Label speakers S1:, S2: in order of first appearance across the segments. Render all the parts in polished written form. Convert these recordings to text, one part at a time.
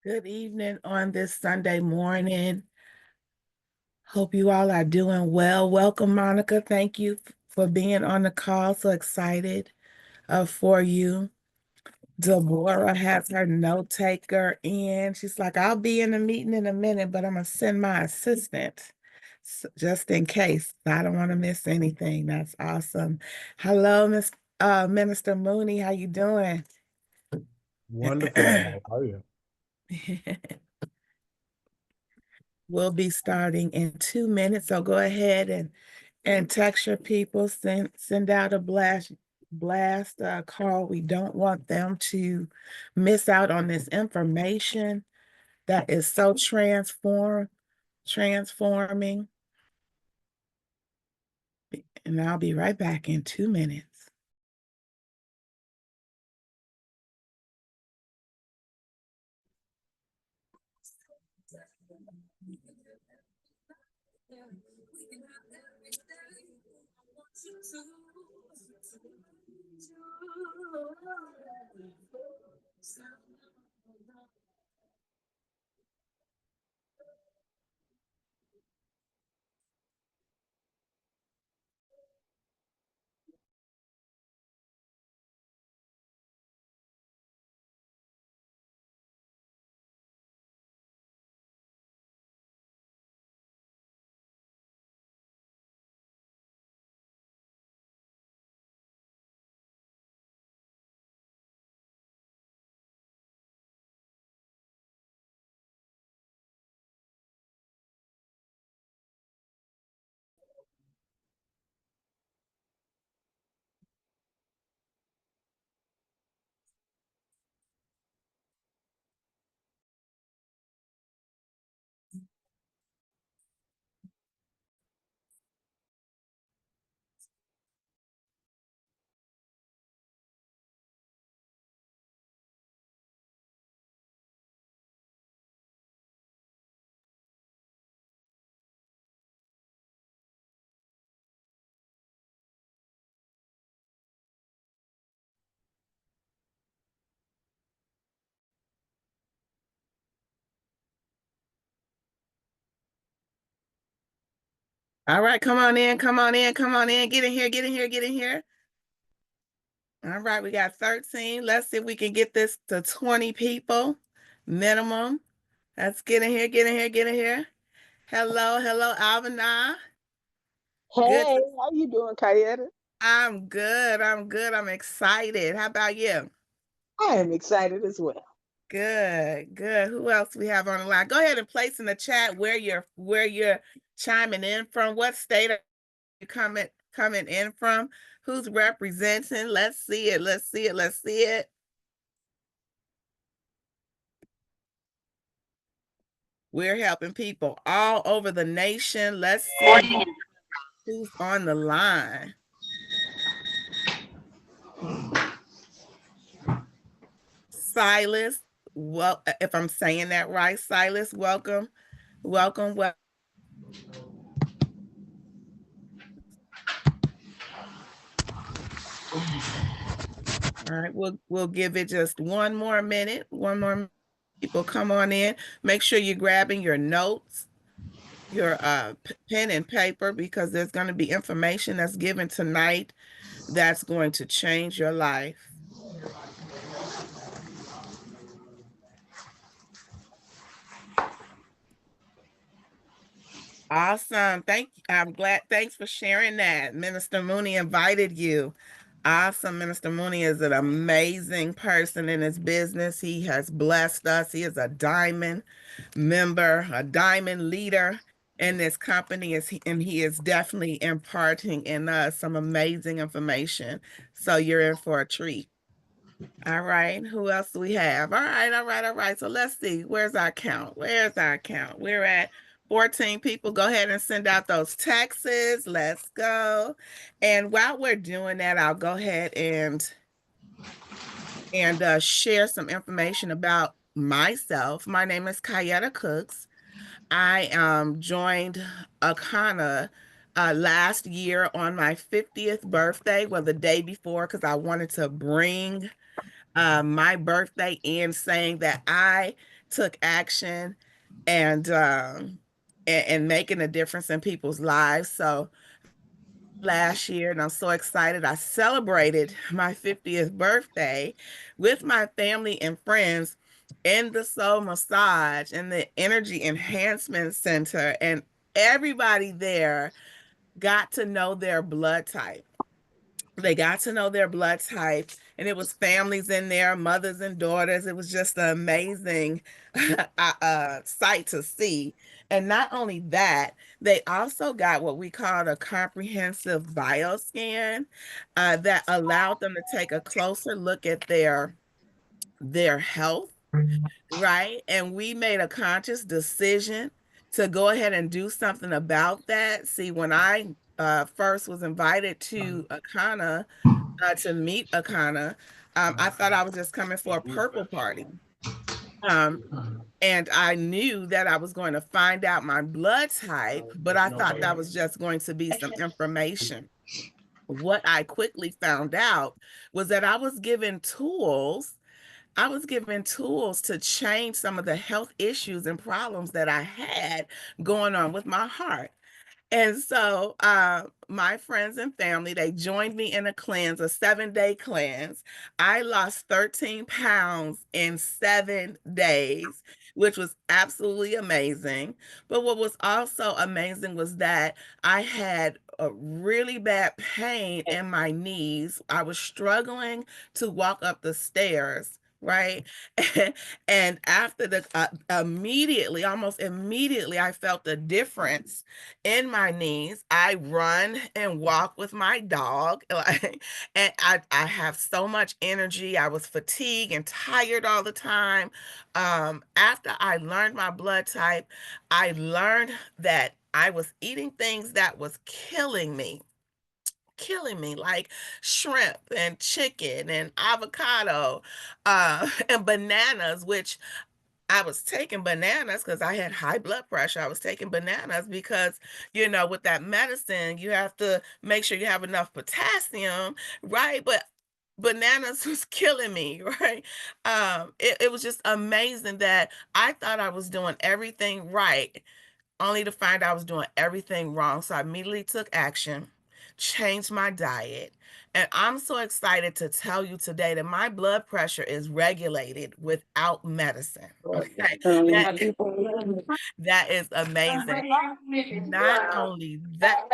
S1: Good evening on this Sunday morning. Hope you all are doing well. Welcome, Monica. Thank you for being on the call. So excited for you. Deborah has her note taker in. She's like, I'll be in the meeting in a minute, but I'm going to send my assistant just in case. I don't want to miss anything. That's awesome. Hello, Minister Mooney. How you doing?
S2: Wonderful. How are you?
S1: We'll be starting in 2 minutes, so go ahead and text your people, send out a blast call. We don't want them to miss out on this information that is so transforming. And I'll be right back in 2 minutes. All right, come on in, come on in, come on in. Get in here, get in here, get in here. All right, we got 13. Let's see if we can get this to 20 people minimum. Let's get in here, get in here, get in here. Hello, Alvina. Good.
S3: Hey, how you doing, Kayaetta?
S1: I'm good. I'm good. I'm excited. How about you?
S3: I am excited as well.
S1: Good. Who else we have on the line? Go ahead and place in the chat where you're chiming in from. What state are you coming in from? Who's representing? Let's see it. Let's see it. Let's see it. We're helping people all over the nation. Let's see who's on the line. Silas, well, if I'm saying that right, Silas, welcome. Well. All right, we'll give it just one more minute. One more people come on in. Make sure you're grabbing your notes, your pen and paper, because there's going to be information that's given tonight that's going to change your life. Awesome. I'm glad. Thanks for sharing that. Minister Mooney invited you. Awesome. Minister Mooney is an amazing person in his business. He has blessed us. He is a diamond member, a diamond leader in this company, and he is definitely imparting in us some amazing information. So you're in for a treat. All right. Who else do we have? All right. So let's see. Where's our count? We're at 14 people. Go ahead and send out those texts. Let's go. And while we're doing that, I'll go ahead and share some information about myself. My name is Kayaetta Cooks. I joined Akana last year on my 50th birthday, well, the day before, because I wanted to bring my birthday in saying that I took action and and making a difference in people's lives. So last year, and I'm so excited. I celebrated my 50th birthday with my family and friends in the Soul Massage and the Energy Enhancement Center, and everybody there got to know their blood type. They got to know their blood type, and it was families in there, mothers and daughters. It was just an amazing sight to see. And not only that, they also got what we called a comprehensive bioscan that allowed them to take a closer look at their health, right? And we made a conscious decision to go ahead and do something about that. See, when I first was invited to Akana, to meet Akana, I thought I was just coming for a purple party. Um, and I knew that I was going to find out my blood type, but I thought that was just going to be some information. What I quickly found out was that I was given tools. I was given tools to change some of the health issues and problems that I had going on with my heart. And so my friends and family, they joined me in a cleanse, a 7-day cleanse. I lost 13 pounds in 7 days, which was absolutely amazing. But what was also amazing was that I had a really bad pain in my knees. I was struggling to walk up the stairs. Right. And after the immediately, almost immediately, I felt the difference in my knees. I run and walk with my dog. Like, and I have so much energy. I was fatigued and tired all the time. After I learned my blood type, I learned that I was eating things that was killing me, like shrimp and chicken and avocado and bananas, which I was taking bananas because I had high blood pressure. I was taking bananas because, with that medicine, you have to make sure you have enough potassium, right? But bananas was killing me, right? It was just amazing that I thought I was doing everything right, only to find I was doing everything wrong. So I immediately took action, changed my diet. And I'm so excited to tell you today that my blood pressure is regulated without medicine. Okay. That that is amazing. Not only that,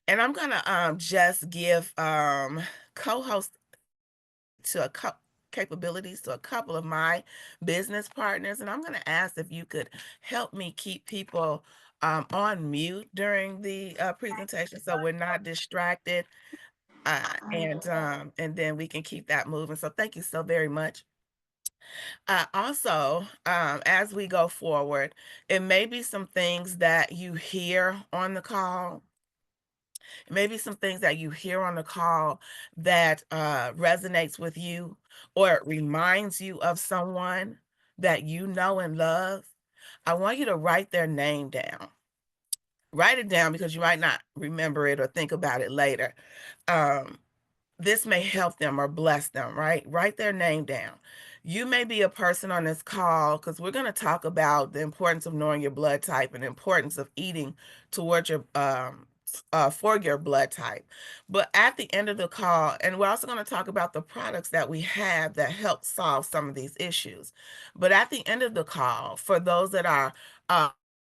S1: and I'm gonna just give co-host to a couple capabilities to a couple of my business partners, and I'm going to ask if you could help me keep people on mute during the presentation so we're not distracted, and then we can keep that moving. So thank you so very much. Also, as we go forward, it may be some things that you hear on the call, maybe some things that you hear on the call that resonates with you, or it reminds you of someone that you know and love. I want you to write their name down. Write it down because you might not remember it or think about it later. Um, this may help them or bless them, right? Write their name down. You may be a person on this call because we're going to talk about the importance of knowing your blood type and the importance of eating towards your for your blood type. But at the end of the call, and we're also going to talk about the products that we have that help solve some of these issues. But at the end of the call, for those that are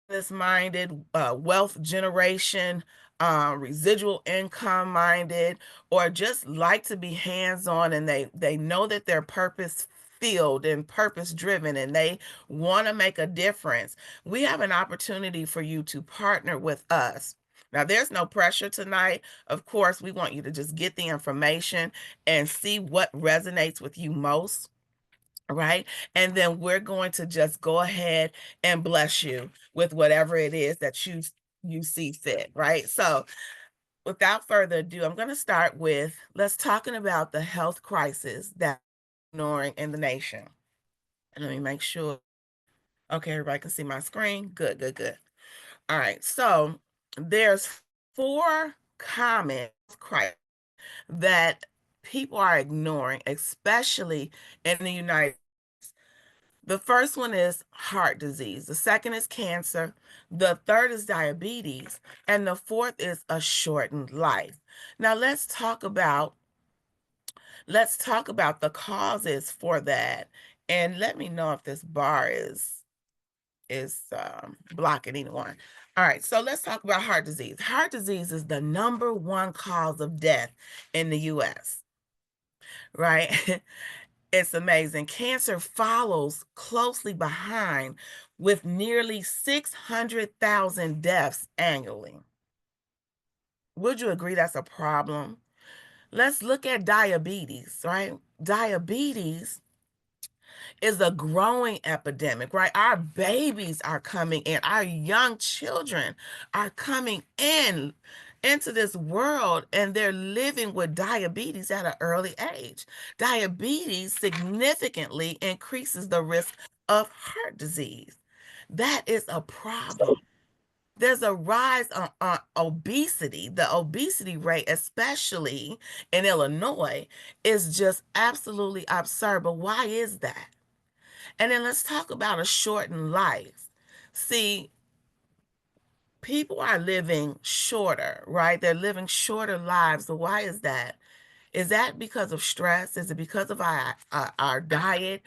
S1: business minded, wealth generation, residual income minded, or just like to be hands-on, and they know that they're purpose filled and purpose driven and they want to make a difference, we have an opportunity for you to partner with us. Now, there's no pressure tonight. Of course, we want you to just get the information and see what resonates with you most, right? And then we're going to just go ahead and bless you with whatever it is that you see fit, right? So without further ado, I'm going to start with let's talking about the health crisis that ignoring in the nation. And let me make sure. Okay, everybody can see my screen. Good, good, good. All right. So there's 4 common crises that people are ignoring, especially in the United States. The first one is heart disease. The second is cancer. The third is diabetes. And the fourth is a shortened life. Now let's talk about the causes for that. And let me know if this bar is blocking anyone. All right, so let's talk about heart disease. Heart disease is the number one cause of death in the US, right? It's amazing. Cancer follows closely behind with nearly 600,000 deaths annually. Would you agree that's a problem? Let's look at diabetes, right? Diabetes is a growing epidemic, right? Our babies are coming in, our young children are coming into this world and they're living with diabetes at an early age. Diabetes significantly increases the risk of heart disease. That is a problem. There's a rise on obesity. The obesity rate, especially in Illinois, is just absolutely absurd. But why is that? And then let's talk about a shortened life. See, people are living shorter, right? They're living shorter lives. So why is that? Is that because of stress? Is it because of our diet?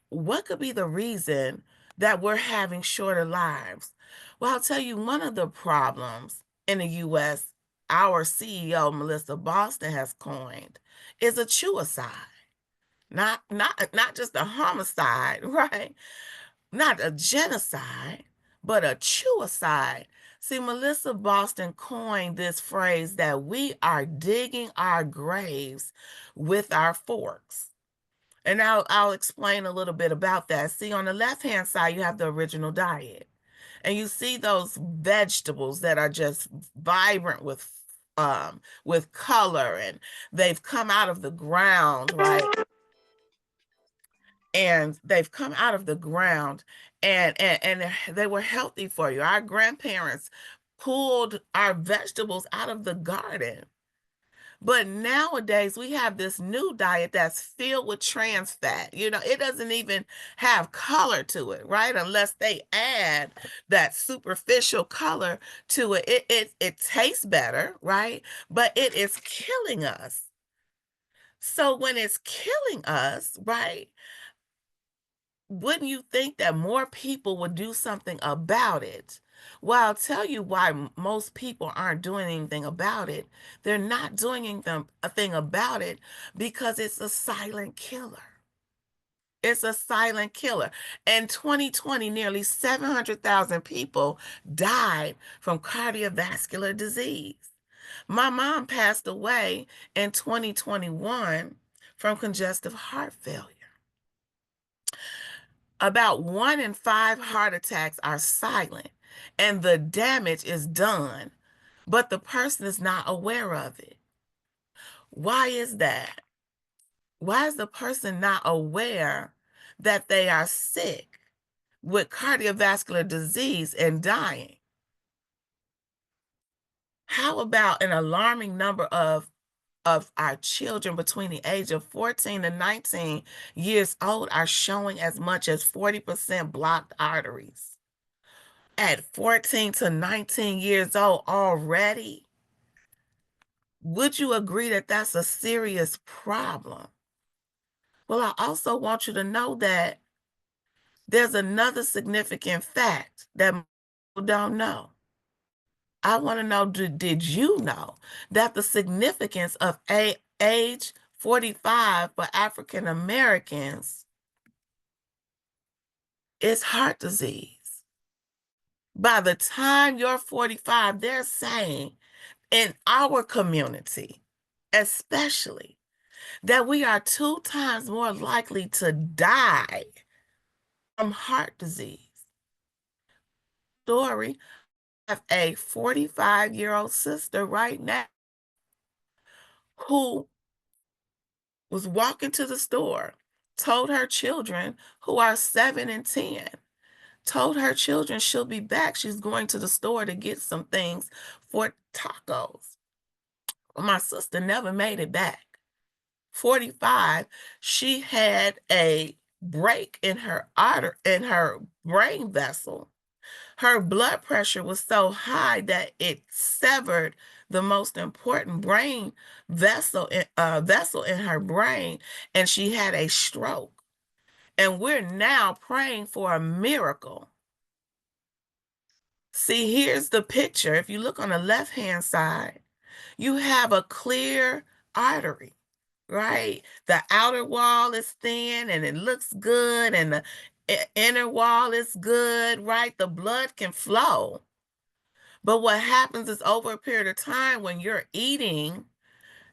S1: What could be the reason that we're having shorter lives? Well, I'll tell you one of the problems in the US, our CEO, Melissa Boston, has coined is a suicide. Not just a homicide, right? Not a genocide, but a suicide. See, Melissa Boston coined this phrase that we are digging our graves with our forks. And I'll explain a little bit about that. See, on the left-hand side, you have the original diet. And you see those vegetables that are just vibrant with color, and they've come out of the ground, right? And they've come out of the ground and they were healthy for you. Our grandparents pulled our vegetables out of the garden. But nowadays we have this new diet that's filled with trans fat. It doesn't even have color to it, right? Unless they add that superficial color to it. It tastes better, right? But it is killing us. So when it's killing us, right? Wouldn't you think that more people would do something about it? Well, I'll tell you why most people aren't doing anything about it. They're not doing anything a thing about it because it's a silent killer. It's a silent killer. In 2020, nearly 700,000 people died from cardiovascular disease. My mom passed away in 2021 from congestive heart failure. About 1 in 5 heart attacks are silent, and the damage is done, but the person is not aware of it. Why is that? Why is the person not aware that they are sick with cardiovascular disease and dying? How about an alarming number of our children between the age of 14 and 19 years old are showing as much as 40% blocked arteries? At 14 to 19 years old already? Would you agree that that's a serious problem? Well, I also want you to know that there's another significant fact that people don't know. I want to know, did you know that the significance of age 45 for African Americans is heart disease? By the time you're 45, they're saying in our community, especially, that we are 2 times more likely to die from heart disease. Story, I have a 45-year-old sister right now who was walking to the store, told her children, who are 7 and 10, told her children she'll be back. She's going to the store to get some things for tacos. My sister never made it back. 45, she had a break in her brain vessel. Her blood pressure was so high that it severed the most important brain vessel in her brain, and she had a stroke. And we're now praying for a miracle. See, here's the picture. If you look on the left-hand side, you have a clear artery, right? The outer wall is thin and it looks good, and the inner wall is good, right? The blood can flow. But what happens is over a period of time when you're eating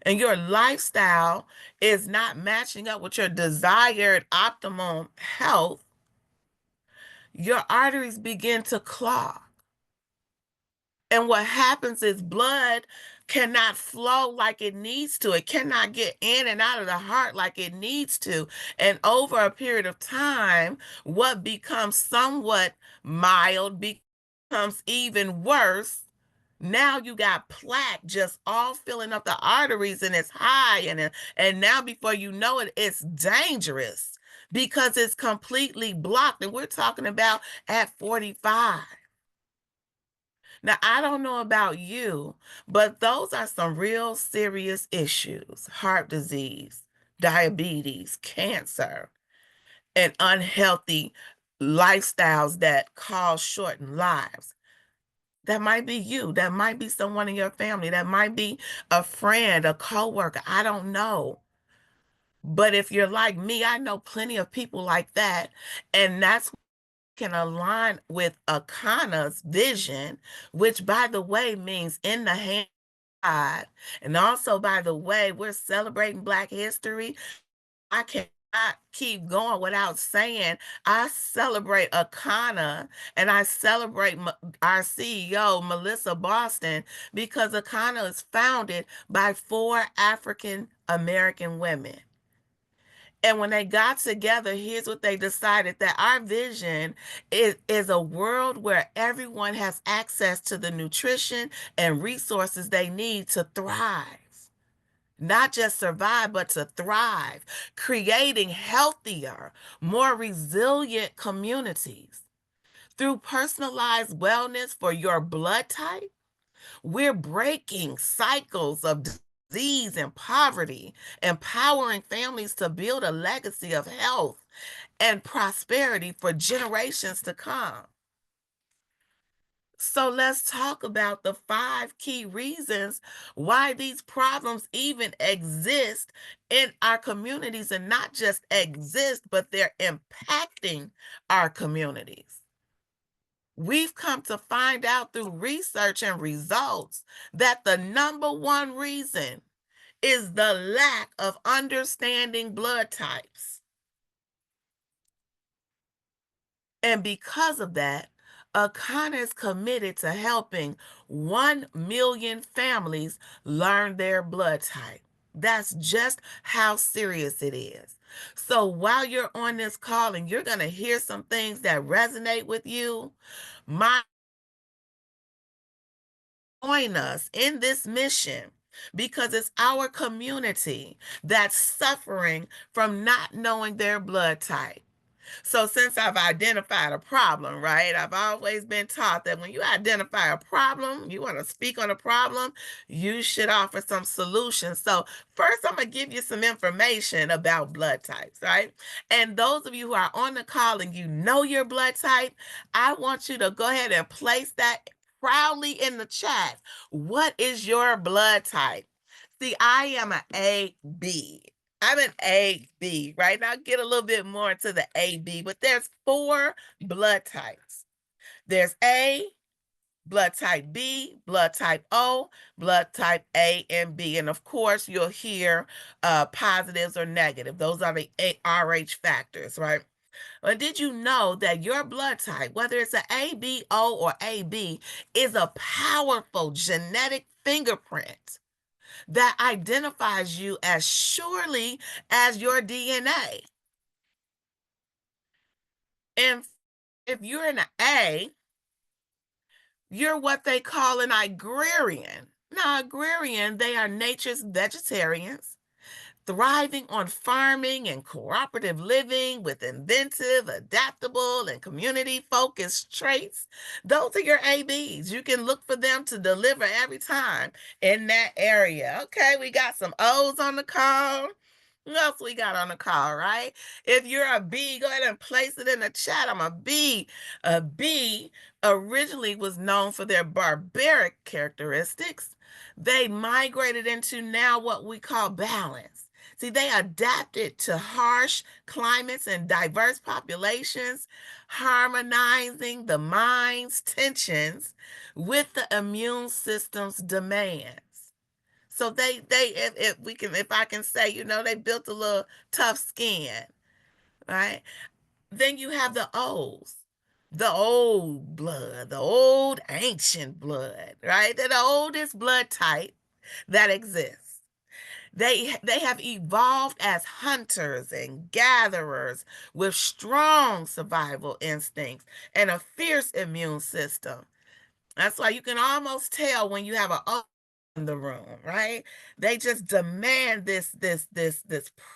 S1: and your lifestyle is not matching up with your desired optimum health, your arteries begin to clog. And what happens is blood cannot flow like it needs to. It cannot get in and out of the heart like it needs to. And over a period of time, what becomes somewhat mild becomes even worse. Now you got plaque just all filling up the arteries, and it's high, and now before you know it, it's dangerous because it's completely blocked. And we're talking about at 45. Now, I don't know about you, but those are some real serious issues: heart disease, diabetes, cancer, and unhealthy lifestyles that cause shortened lives. That might be you. That might be someone in your family. That might be a friend, a coworker. I don't know. But if you're like me, I know plenty of people like that. And that's can align with Akana's vision, which, by the way, means in the hand of God. And also, by the way, we're celebrating Black History. I cannot keep going without saying I celebrate Akana, and I celebrate our CEO, Melissa Boston, because Akana is founded by 4 African American women. And when they got together, here's what they decided: that our vision is a world where everyone has access to the nutrition and resources they need to thrive. Not just survive, but to thrive, creating healthier, more resilient communities. Through personalized wellness for your blood type, we're breaking cycles of disease and poverty, empowering families to build a legacy of health and prosperity for generations to come. So let's talk about the 5 key reasons why these problems even exist in our communities, and not just exist, but they're impacting our communities. We've come to find out through research and results that the number one reason is the lack of understanding blood types. And because of that, Akana is committed to helping 1 million families learn their blood type. That's just how serious it is. So while you're on this call and you're going to hear some things that resonate with you, my join us in this mission, because it's our community that's suffering from not knowing their blood type. So since I've identified a problem, right? I've always been taught that when you identify a problem, you want to speak on a problem, you should offer some solutions. So first, I'm going to give you some information about blood types, right? And those of you who are on the call and you know your blood type, I want you to go ahead and place that proudly in the chat. What is your blood type? See, I am an AB. I'm an AB, right? Now I'll get a little bit more into the AB, but there's 4 blood types. There's A, blood type B, blood type O, blood type A and B. And of course, you'll hear positives or negative. Those are the RH factors, right? But did you know that your blood type, whether it's an ABO or AB, is a powerful genetic fingerprint that identifies you as surely as your DNA? And if you're an A, you're what they call an agrarian. Now, agrarian, they are nature's vegetarians. thriving on farming and cooperative living with inventive, adaptable, and community focused traits. Those are your ABs. You can look for them to deliver every time in that area. Okay, we got some O's on the call. What else we got on the call, right? If you're a B, go ahead and place it in the chat. I'm a B. A B originally was known for their barbaric characteristics. They migrated into now what we call balance. See, they adapted to harsh climates and diverse populations, harmonizing the mind's tensions with the immune system's demands. So if I can say, they built a little tough skin, right? Then you have the O's, the old blood, the old ancient blood, right? They're the oldest blood type that exists. They have evolved as hunters and gatherers with strong survival instincts and a fierce immune system. That's why you can almost tell when you have an O in the room, right? They just demand this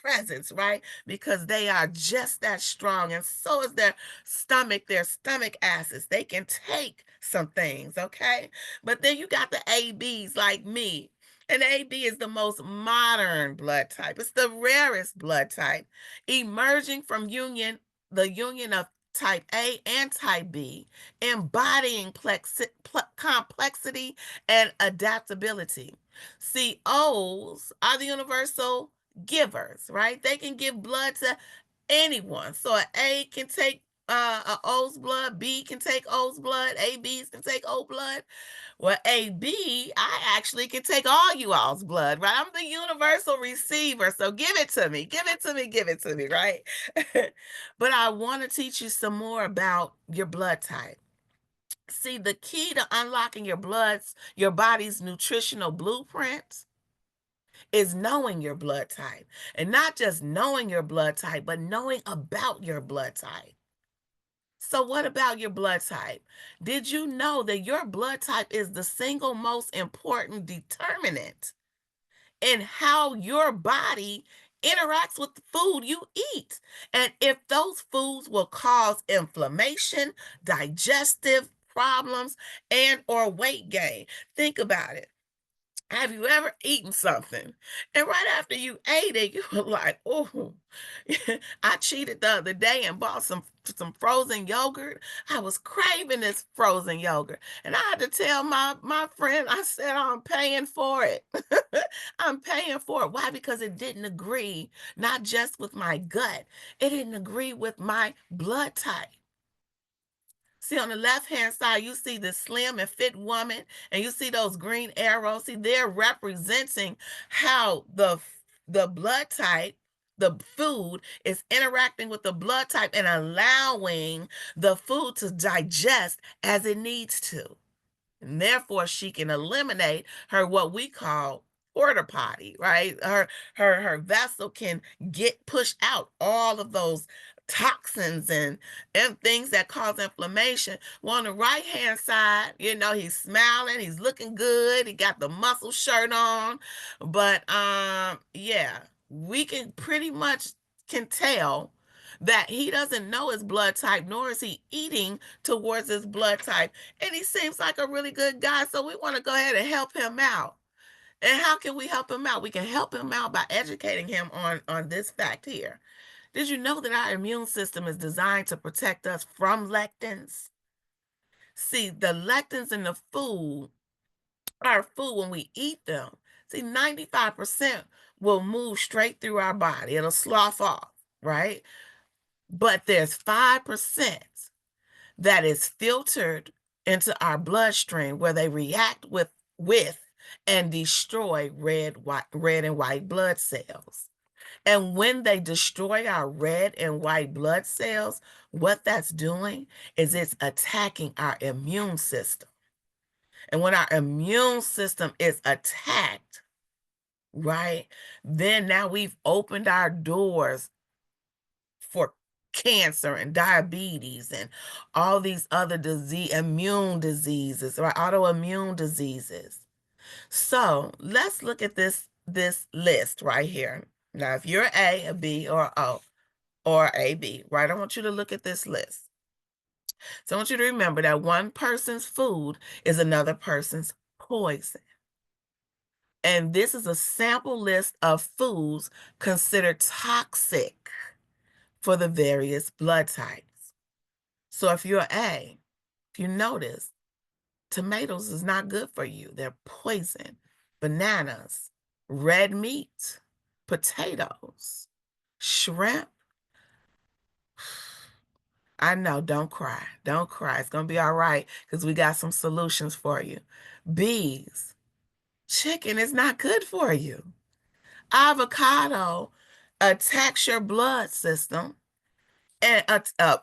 S1: presence, right? Because they are just that strong, and so is their stomach acids. They can take some things, okay? But then you got the ABs like me. And AB is the most modern blood type. It's the rarest blood type, emerging from the union of type A and type B, embodying complexity and adaptability. See, O's are the universal givers, right? They can give blood to anyone. So an A can take a O's blood, B can take O's blood, ABs can take O blood. Well, AB, I actually can take all you all's blood, right? I'm the universal receiver. So give it to me, give it to me, give it to me, right? But I want to teach you some more about your blood type. See, the key to unlocking your body's nutritional blueprint is knowing your blood type. And not just knowing your blood type, but knowing about your blood type. So, what about your blood type? Did you know that your blood type is the single most important determinant in how your body interacts with the food you eat? And if those foods will cause inflammation, digestive problems, and or weight gain. Think about it. Have you ever eaten something and right after you ate it, you were like, oh, I cheated the other day and bought some frozen yogurt. I was craving this frozen yogurt. And I had to tell my friend, I said, I'm paying for it. I'm paying for it. Why? Because it didn't agree, not just with my gut, it didn't agree with my blood type. See, on the left-hand side, you see the slim and fit woman, and you see those green arrows. See, they're representing how the blood type, the food, is interacting with the blood type and allowing the food to digest as it needs to. And therefore, she can eliminate her what we call porta potty, right? Her vessel can get pushed out all of those toxins and things that cause inflammation. Well, on the right hand side, he's smiling, he's looking good, he got the muscle shirt on, but yeah, we can pretty much can tell that he doesn't know his blood type, nor is he eating towards his blood type. And he seems like a really good guy, so we want to go ahead and help him out. And how can we help him out? We can help him out by educating him on this fact here. Did you know that our immune system is designed to protect us from lectins? See, the lectins in the food, our food, when we eat them, see, 95% will move straight through our body. It'll slough off, right? But there's 5% that is filtered into our bloodstream where they react with and destroy red and white blood cells. And when they destroy our red and white blood cells, what that's doing is it's attacking our immune system. And when our immune system is attacked, right, then now we've opened our doors for cancer and diabetes and all these other immune diseases or autoimmune diseases. So let's look at this list right here. Now, if you're a B, or O, or AB, right? I want you to look at this list. So I want you to remember that one person's food is another person's poison. And this is a sample list of foods considered toxic for the various blood types. So if you're A, if you notice, tomatoes is not good for you. They're poison. Bananas, red meat, potatoes, shrimp. I know, don't cry. Don't cry. It's going to be all right because we got some solutions for you. Bees, chicken is not good for you. Avocado attacks your blood system and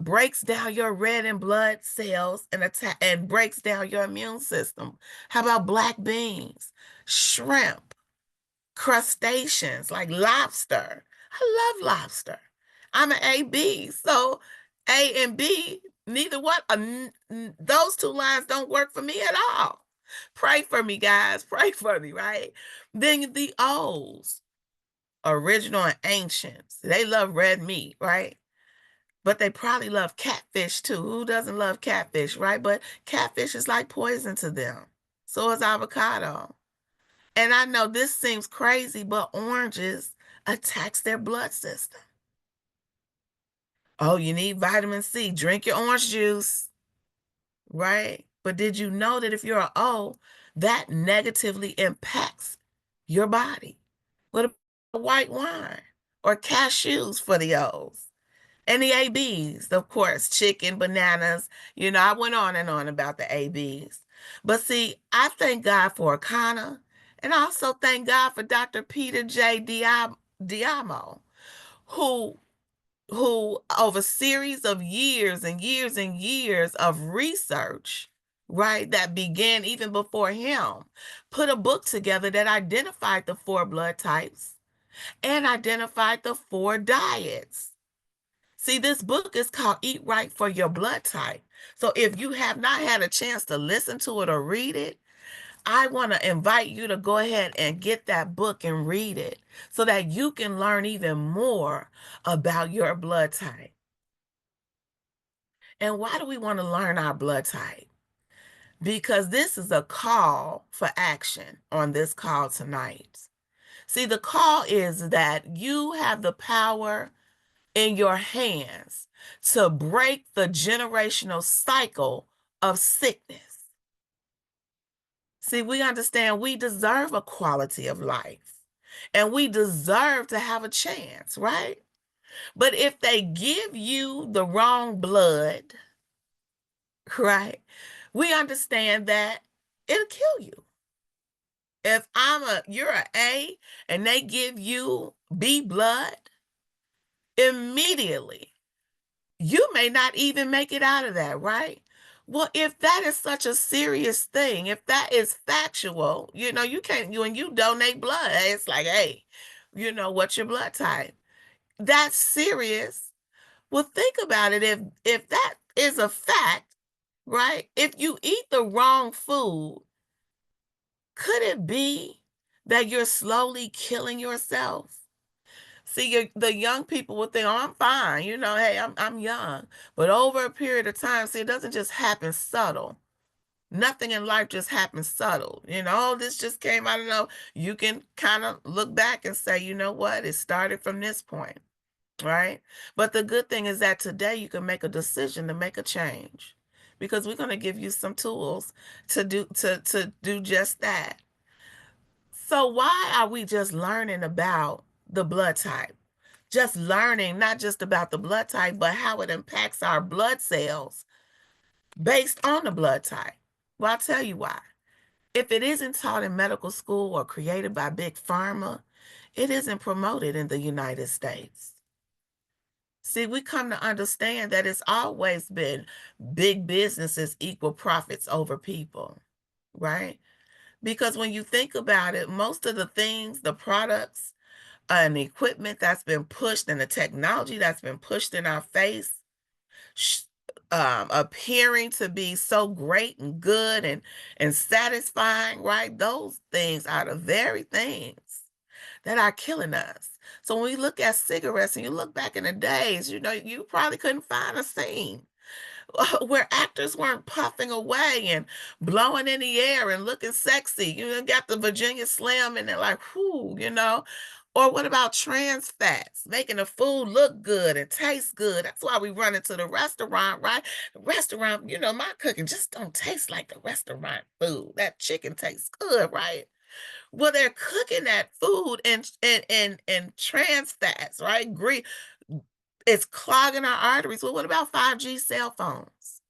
S1: breaks down your red and blood cells and breaks down your immune system. How about black beans, shrimp, crustaceans like lobster? I love lobster. I'm an AB, so A and B, neither one, those two lines don't work for me at all. Pray for me, guys. Pray for me, right? Then the O's, original and ancients. They love red meat, right? But they probably love catfish too. Who doesn't love catfish, right? But catfish is like poison to them. So is avocado. And I know this seems crazy, but oranges attacks their blood system. Oh, you need vitamin C. Drink your orange juice, right? But did you know that if you're an O, that negatively impacts your body? What about white wine or cashews for the O's? And the ABs, of course, chicken, bananas. I went on and on about the ABs. But see, I thank God for Akana, and I also thank God for Dr. Peter J. Diamo, who over a series of years and years and years of research, right, that began even before him, put a book together that identified the 4 blood types and identified the 4 diets. See, this book is called Eat Right for Your Blood Type. So if you have not had a chance to listen to it or read it, I want to invite you to go ahead and get that book and read it so that you can learn even more about your blood type. And why do we want to learn our blood type? Because this is a call for action on this call tonight. See, the call is that you have the power in your hands to break the generational cycle of sickness. See, we understand we deserve a quality of life and we deserve to have a chance, right? But if they give you the wrong blood, right, we understand that it'll kill you. If you're an A and they give you B blood, immediately you may not even make it out of that, right? Well, if that is such a serious thing, if that is factual, you can't, when you donate blood, it's like, hey, what's your blood type? That's serious. Well, think about it. If that is a fact, right? If you eat the wrong food, could it be that you're slowly killing yourself? See, the young people will think, "Oh, I'm fine. Hey, I'm young." But over a period of time, see, it doesn't just happen subtle. Nothing in life just happens subtle. "Oh, this just came out of no." You can kind of look back and say, "You know what? It started from this point." Right? But the good thing is that today you can make a decision to make a change because we're going to give you some tools to do just that. So why are we just learning about the blood type? Just learning not just about the blood type, but how it impacts our blood cells based on the blood type. Well, I'll tell you why. If it isn't taught in medical school or created by Big Pharma, it isn't promoted in the United States. See, we come to understand that it's always been big businesses equal profits over people, right? Because when you think about it, most of the things, the products, and the equipment that's been pushed and the technology that's been pushed in our face, appearing to be so great and good and satisfying, right? Those things are the very things that are killing us. So when we look at cigarettes and you look back in the days, you probably couldn't find a scene where actors weren't puffing away and blowing in the air and looking sexy. Got the Virginia Slim and they're like, whoo. Or what about trans fats, making the food look good and taste good? That's why we run into the restaurant, right? The restaurant, my cooking just don't taste like the restaurant food. That chicken tastes good, right? Well, they're cooking that food and trans fats, right? It's clogging our arteries. Well, what about 5G cell phones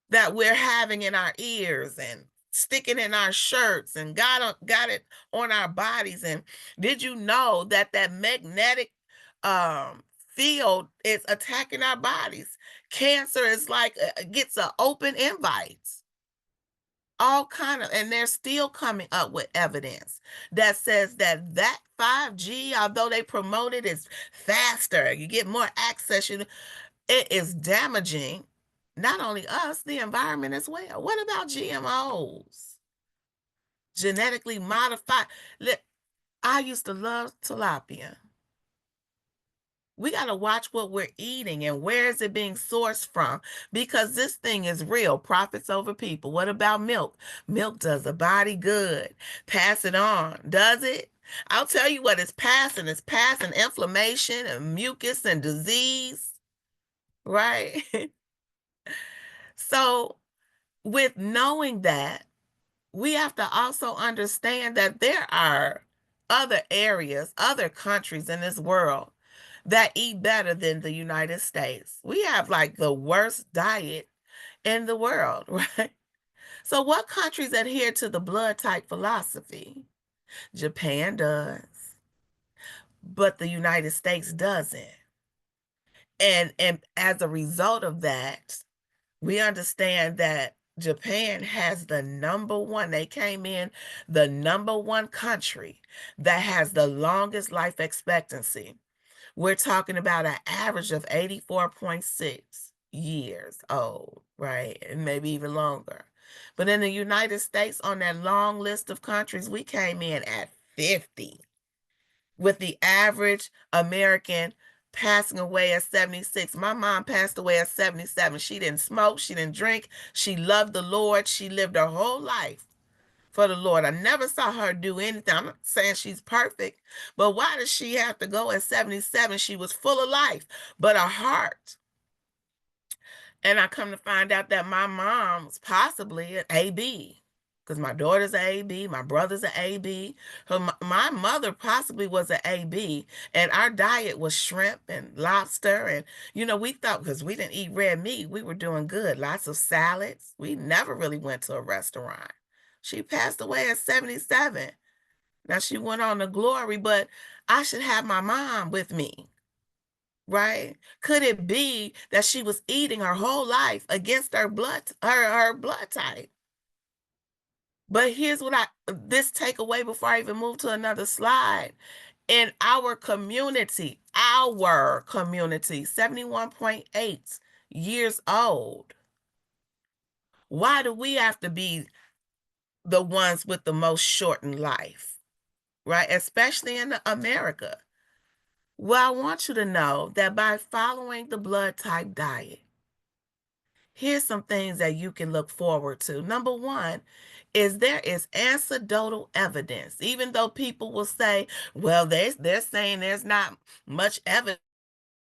S1: that we're having in our ears and sticking in our shirts and got it on our bodies? And did you know that magnetic field is attacking our bodies? Cancer is like gets an open invite. All kind of, and they're still coming up with evidence that says that 5G, although they promote it as faster, you get more access, it is damaging not only us, the environment as well. What about GMOs? Genetically modified. I used to love tilapia. We got to watch what we're eating and where is it being sourced from, because this thing is real. Profits over people. What about milk? Milk does the body good. Pass it on. Does it? I'll tell you what it's passing. It's passing inflammation and mucus and disease, right? So with knowing that, we have to also understand that there are other areas, other countries in this world that eat better than the United States. We have like the worst diet in the world, right? So what countries adhere to the blood type philosophy? Japan does, but the United States doesn't. And as a result of that, we understand that Japan has the number one, they came in the number one country that has the longest life expectancy. We're talking about an average of 84.6 years old, right? And maybe even longer. But in the United States, on that long list of countries, we came in at 50, with the average American passing away at 76. My mom passed away at 77. She didn't smoke, she didn't drink, she loved the Lord, she lived her whole life for the Lord. I never saw her do anything. I'm not saying she's perfect, but why does she have to go at 77? She was full of life, but her heart. And I come to find out that my mom's possibly an AB, because my daughter's an AB, my brother's an AB. My mother possibly was an AB, and our diet was shrimp and lobster. And, we thought because we didn't eat red meat, we were doing good. Lots of salads. We never really went to a restaurant. She passed away at 77. Now she went on to glory, but I should have my mom with me, right? Could it be that she was eating her whole life against her blood type? But here's what this takeaway before I even move to another slide. In our community, 71.8 years old. Why do we have to be the ones with the most shortened life, right? Especially in America. Well, I want you to know that by following the blood type diet, here's some things that you can look forward to. Number one is there is anecdotal evidence. Even though people will say, well, they're saying there's not much evidence,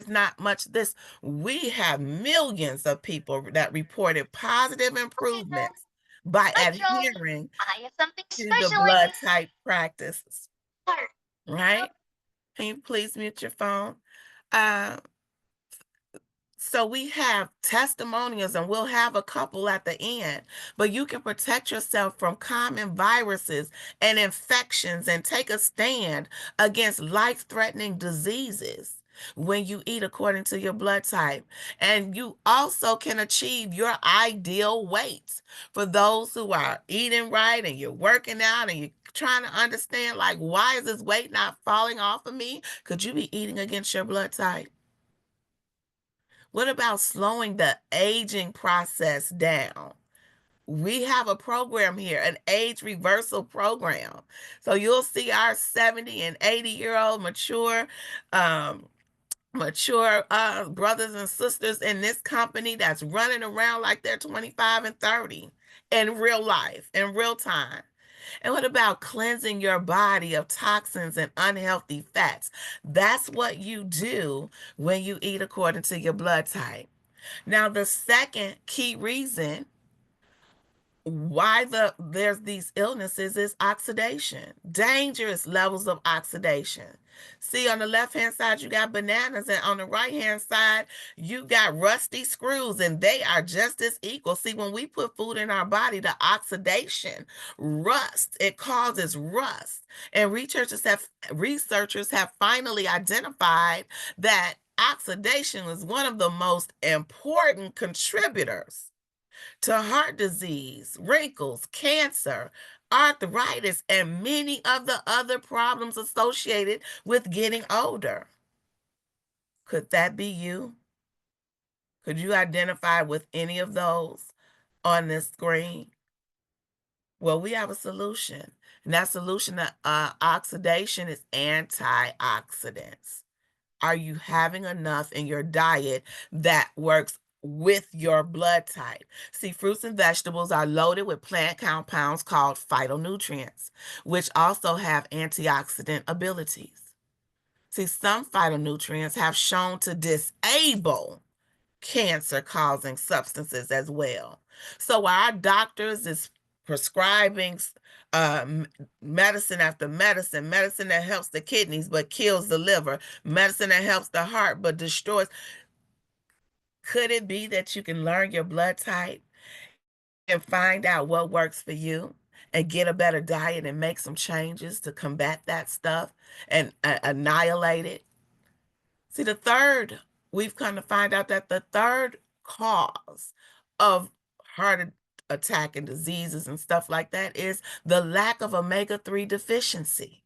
S1: not much this. We have millions of people that reported positive improvements by adhering
S2: I have something
S1: to the
S2: special
S1: blood
S2: in
S1: type practices,
S2: here.
S1: right? Can you please mute your phone? Uh, so we have testimonials, and we'll have a couple at the end, but you can protect yourself from common viruses and infections and take a stand against life-threatening diseases when you eat according to your blood type. And you also can achieve your ideal weight. For those who are eating right and you're working out and you're trying to understand, like, why is this weight not falling off of me? Could you be eating against your blood type? What about slowing the aging process down? we have a program here, an age reversal program. So you'll see our 70 and 80-year-old um, mature brothers and sisters in this company that's running around like they're 25 and 30 in real life, in real time. And what about cleansing your body of toxins and unhealthy fats? That's what you do when you eat according to your blood type. Now, the second key reason why there's these illnesses is oxidation, dangerous levels of oxidation. See, on the left hand side you got bananas, and on the right hand side you got rusty screws, and they are just as equal. See, when we put food in our body, the oxidation, rust, it causes rust. And researchers have finally identified that oxidation is one of the most important contributors to heart disease, wrinkles, cancer, arthritis, and many of the other problems associated with getting older. Could that be you? Could you identify with any of those on this screen? Well, we have a solution, and that solution to oxidation is antioxidants. Are you having enough in your diet that works with your blood type? See, fruits and vegetables are loaded with plant compounds called phytonutrients, which also have antioxidant abilities. See, some phytonutrients have shown to disable cancer-causing substances as well. So our doctors is prescribing uh, medicine after medicine, medicine that helps the kidneys but kills the liver, medicine that helps the heart but destroys. Could it be that you can learn your blood type and find out what works for you and get a better diet and make some changes to combat that stuff and annihilate it? See, we've come to find out that the third cause of heart attack and diseases and stuff like that is the lack of omega-3 deficiency,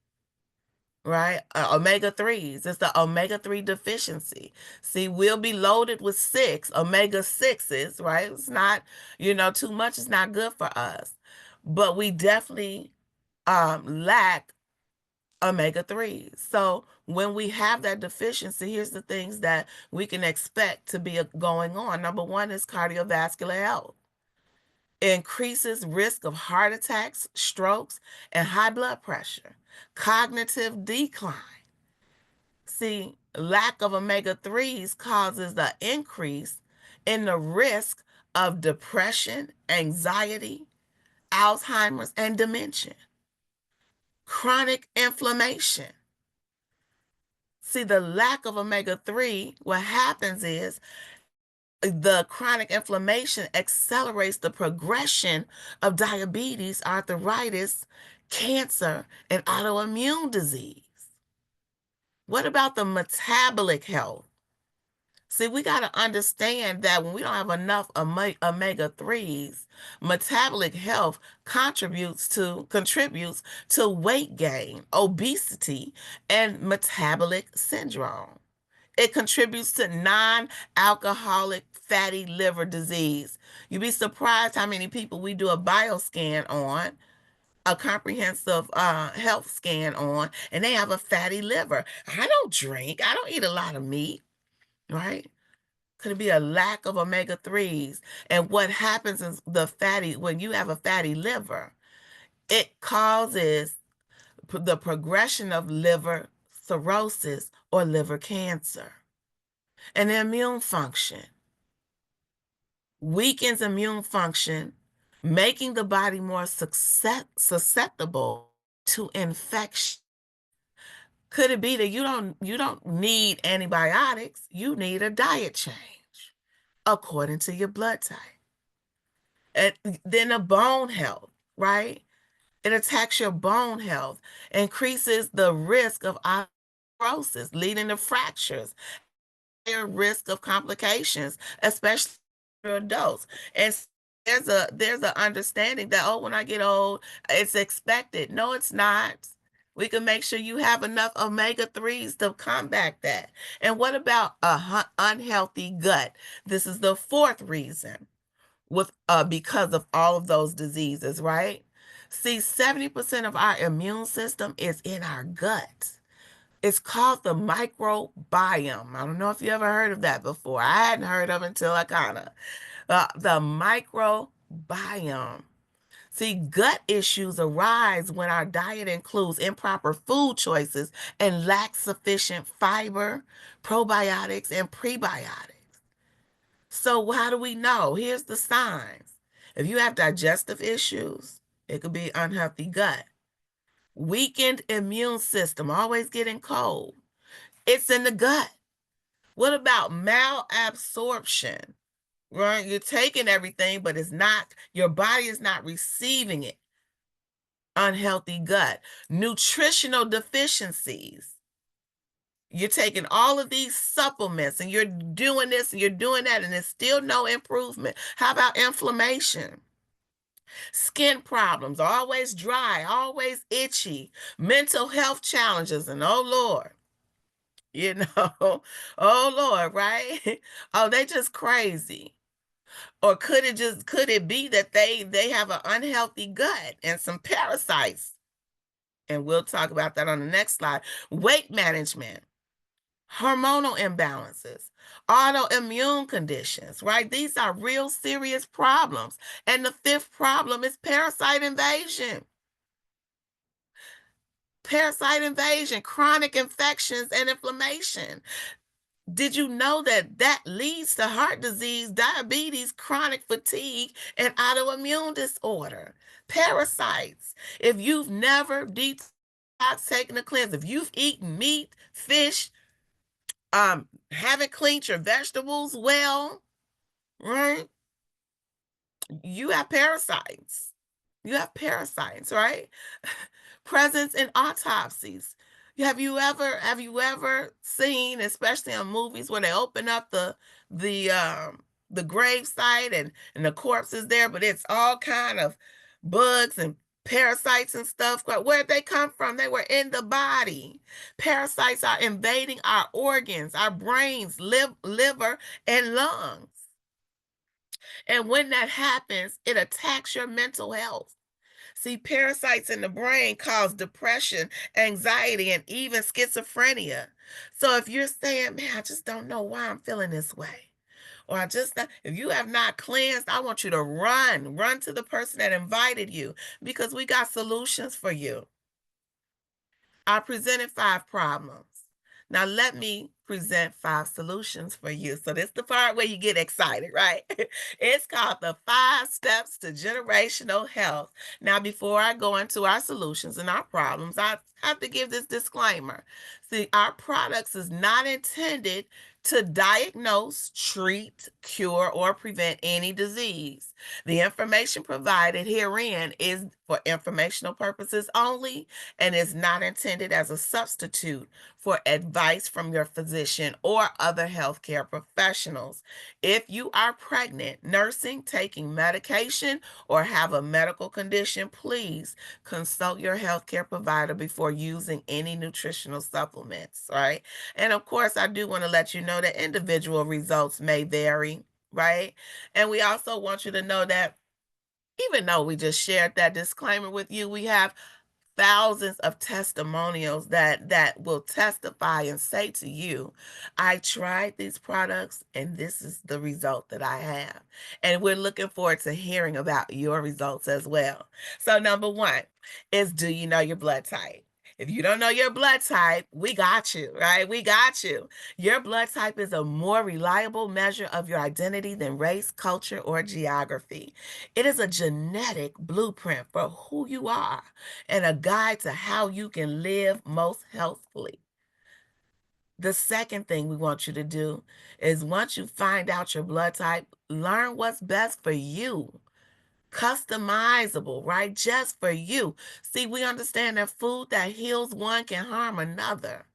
S1: right? Omega-3s. It's the omega-3 deficiency. See, we'll be loaded with omega-6s, right? It's not, too much is not good for us. But we definitely lack omega-3s. So when we have that deficiency, here's the things that we can expect to be going on. Number one is cardiovascular health. It increases risk of heart attacks, strokes, and high blood pressure. Cognitive decline. See, lack of omega-3s causes the increase in the risk of depression, anxiety, Alzheimer's, and dementia. Chronic inflammation. See, the lack of omega-3, what happens is the chronic inflammation accelerates the progression of diabetes, arthritis, cancer, and autoimmune disease. What about the metabolic health? See, we got to understand that when we don't have enough omega-3s, metabolic health contributes to weight gain, obesity, and metabolic syndrome. It contributes to non-alcoholic fatty liver disease. You'd be surprised how many people we do a bioscan on, a comprehensive health scan on, and they have a fatty liver. I don't drink. I don't eat a lot of meat, right? Could it be a lack of omega-3s? And what happens is when you have a fatty liver, it causes the progression of liver cirrhosis or liver cancer. And the immune function weakens immune function, making the body more susceptible to infection. Could it be that you don't need antibiotics, you need a diet change according to your blood type? And then the bone health, right? It attacks your bone health, increases the risk of osteoporosis, leading to fractures, higher risk of complications, especially for adults. And there's a understanding that, oh, when I get old, it's expected. No, it's not. We can make sure you have enough omega-3s to combat that. And what about a unhealthy gut? This is the fourth reason with because of all of those diseases, right? See, 70% of our immune system is in our gut. It's called the microbiome. I don't know if you ever heard of that before. I hadn't heard of it until I kind of the microbiome. See, gut issues arise when our diet includes improper food choices and lacks sufficient fiber, probiotics, and prebiotics. So, how do we know? Here's the signs. If you have digestive issues, it could be unhealthy gut. Weakened immune system, always getting cold. It's in the gut. What about malabsorption? Right? You're taking everything, but it's not, your body is not receiving it. Unhealthy gut. Nutritional deficiencies. You're taking all of these supplements and you're doing this and you're doing that, and there's still no improvement. How about inflammation? Skin problems, always dry, always itchy, mental health challenges, and oh Lord, you know, oh Lord, right? Oh, they just crazy. Or could it be that they have an unhealthy gut and some parasites? And we'll talk about that on the next slide. Weight management, hormonal imbalances, autoimmune conditions, right? These are real serious problems. And the fifth problem is parasite invasion. Parasite invasion, chronic infections, and inflammation. Did you know that that leads to heart disease, diabetes, chronic fatigue, and autoimmune disorder? Parasites. If you've never detox, taken a cleanse, if you've eaten meat, fish, haven't cleaned your vegetables well, right? You have parasites. You have parasites, right? Presence in autopsies. Have you ever seen, especially on movies, where they open up the the grave site and the corpse is there, but it's all kind of bugs and parasites and stuff. Where'd they come from? They were in the body. Parasites are invading our organs, our brains, liver, and lungs. And when that happens, it attacks your mental health. See, parasites in the brain cause depression, anxiety, and even schizophrenia. So if you're saying, man, I just don't know why I'm feeling this way, or if you have not cleansed, I want you to run to the person that invited you, because we got solutions for you. I presented 5 problems. Now let me present 5 solutions for you. So this is the part where you get excited, right? It's called the 5 steps to generational health. Now, before I go into our solutions and our problems, I have to give this disclaimer. See, our products is not intended to diagnose, treat, cure, or prevent any disease. The information provided herein is for informational purposes only and is not intended as a substitute for advice from your physician or other healthcare professionals. If you are pregnant, nursing, taking medication, or have a medical condition, please consult your healthcare provider before using any nutritional supplements, right? And of course, I do want to let you know that individual results may vary, right? And we also want you to know that even though we just shared that disclaimer with you, we have thousands of testimonials that will testify and say to you, I tried these products and this is the result that I have. And we're looking forward to hearing about your results as well. So number 1 is, do you know your blood type? If you don't know your blood type, we got you, right? We got you. Your blood type is a more reliable measure of your identity than race, culture, or geography. It is a genetic blueprint for who you are and a guide to how you can live most healthfully. The second thing we want you to do is, once you find out your blood type, learn what's best for you. Customizable, right? Just for you. See, we understand that food that heals one can harm another.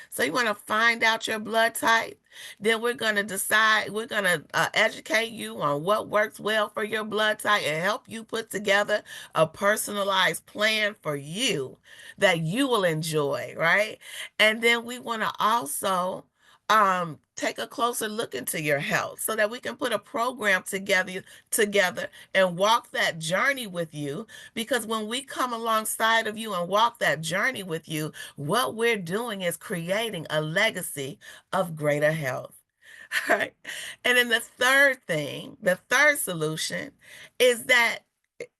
S1: So you want to find out your blood type, then we're going to decide, we're going to educate you on what works well for your blood type and help you put together a personalized plan for you that you will enjoy, right? And then we want to also take a closer look into your health so that we can put a program together and walk that journey with you. Because when we come alongside of you and walk that journey with you, what we're doing is creating a legacy of greater health. Right. And then the third solution is that,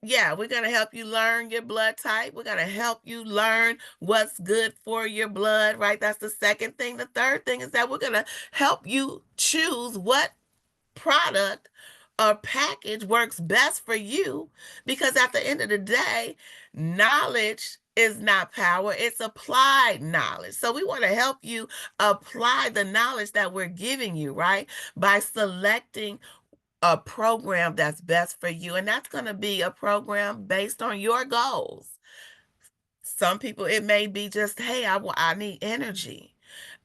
S1: yeah, we're going to help you learn your blood type. We're going to help you learn what's good for your blood, right? That's the second thing. The third thing is that we're going to help you choose what product or package works best for you, because at the end of the day, knowledge is not power, it's applied knowledge. So we want to help you apply the knowledge that we're giving you, right? By selecting a program that's best for you. And that's going to be a program based on your goals. Some people, it may be just, hey, I need energy.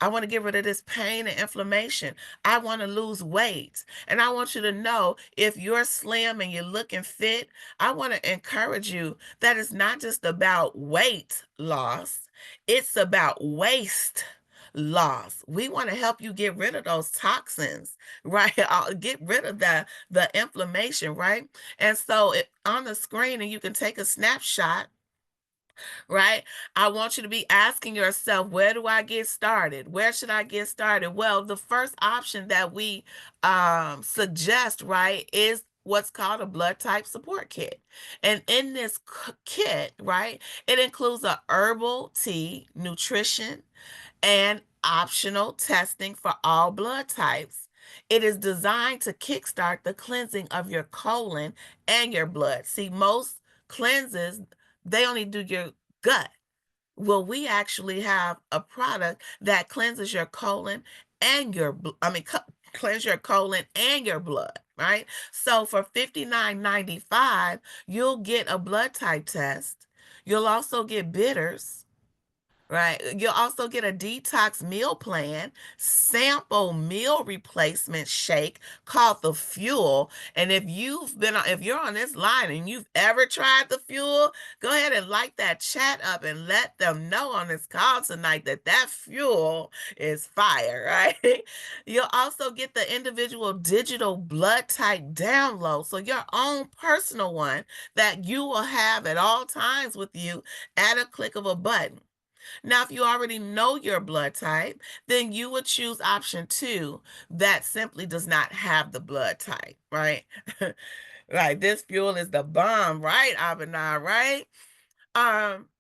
S1: I want to get rid of this pain and inflammation. I want to lose weight. And I want you to know, if you're slim and you're looking fit, I want to encourage you that it's not just about weight loss, it's about waste loss. We want to help you get rid of those toxins, right? Get rid of the inflammation, right? And so on the screen, and you can take a snapshot, right? I want you to be asking yourself, where do I get started? Where should I get started? Well, the first option that we suggest, right, is what's called a blood type support kit. And in this kit, right, it includes a herbal tea, nutrition, and optional testing for all blood types. It is designed to kickstart the cleansing of your colon and your blood. See, most cleanses, they only do your gut. Well, we actually have a product that cleanses your colon and cleanse your colon and your blood, right? So for $59.95, you'll get a blood type test. You'll also get bitters, right? You'll also get a detox meal plan, sample meal replacement shake called the Fuel. And if you're on this line and you've ever tried the Fuel, go ahead and light that chat up and let them know on this call tonight that that Fuel is fire, right? You'll also get the individual digital blood type download, so your own personal one that you will have at all times with you at a click of a button. Now, if you already know your blood type, then you would choose option 2, that simply does not have the blood type, right? Right, this Fuel is the bomb, right, Abinah, right?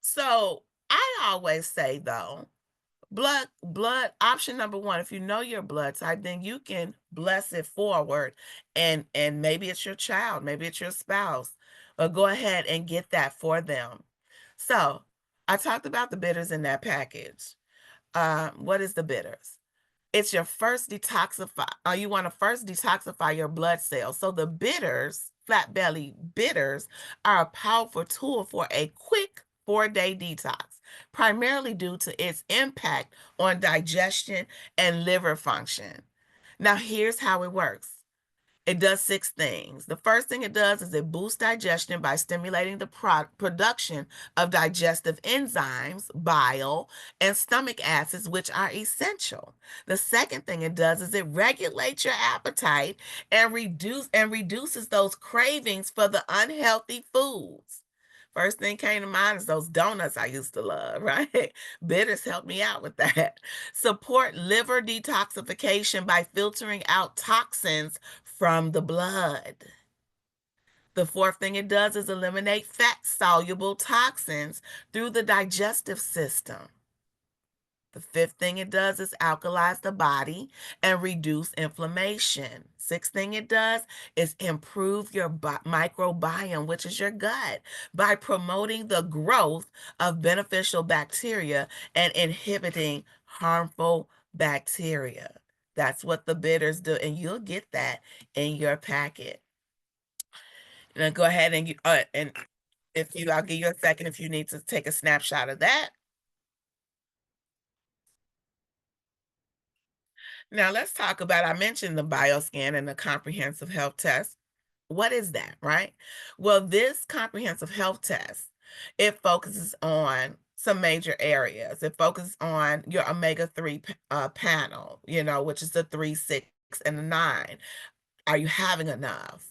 S1: So I always say, though, blood option number 1, if you know your blood type, then you can bless it forward, and maybe it's your child, maybe it's your spouse, or go ahead and get that for them. So I talked about the bitters in that package. What is the bitters? It's your first detoxify. You want to first detoxify your blood cells. So the bitters, flat belly bitters, are a powerful tool for a quick 4-day detox, primarily due to its impact on digestion and liver function. Now, here's how it works. It does 6 things. The first thing it does is it boosts digestion by stimulating the production of digestive enzymes, bile, and stomach acids, which are essential. The second thing it does is it regulates your appetite and reduces those cravings for the unhealthy foods. First thing came to mind is those donuts I used to love, right? Bitters helped me out with that. Support liver detoxification by filtering out toxins from the blood. The fourth thing it does is eliminate fat-soluble toxins through the digestive system. The fifth thing it does is alkalize the body and reduce inflammation. Sixth thing it does is improve your microbiome, which is your gut, by promoting the growth of beneficial bacteria and inhibiting harmful bacteria. That's what the bitters do, and you'll get that in your packet. Now go ahead and I'll give you a second if you need to take a snapshot of that. Now let's talk about, I mentioned the bioscan and the comprehensive health test. What is that, right? Well, this comprehensive health test, it focuses on some major areas. It focuses on your omega-3 panel, which is the 3, 6, and the 9. Are you having enough?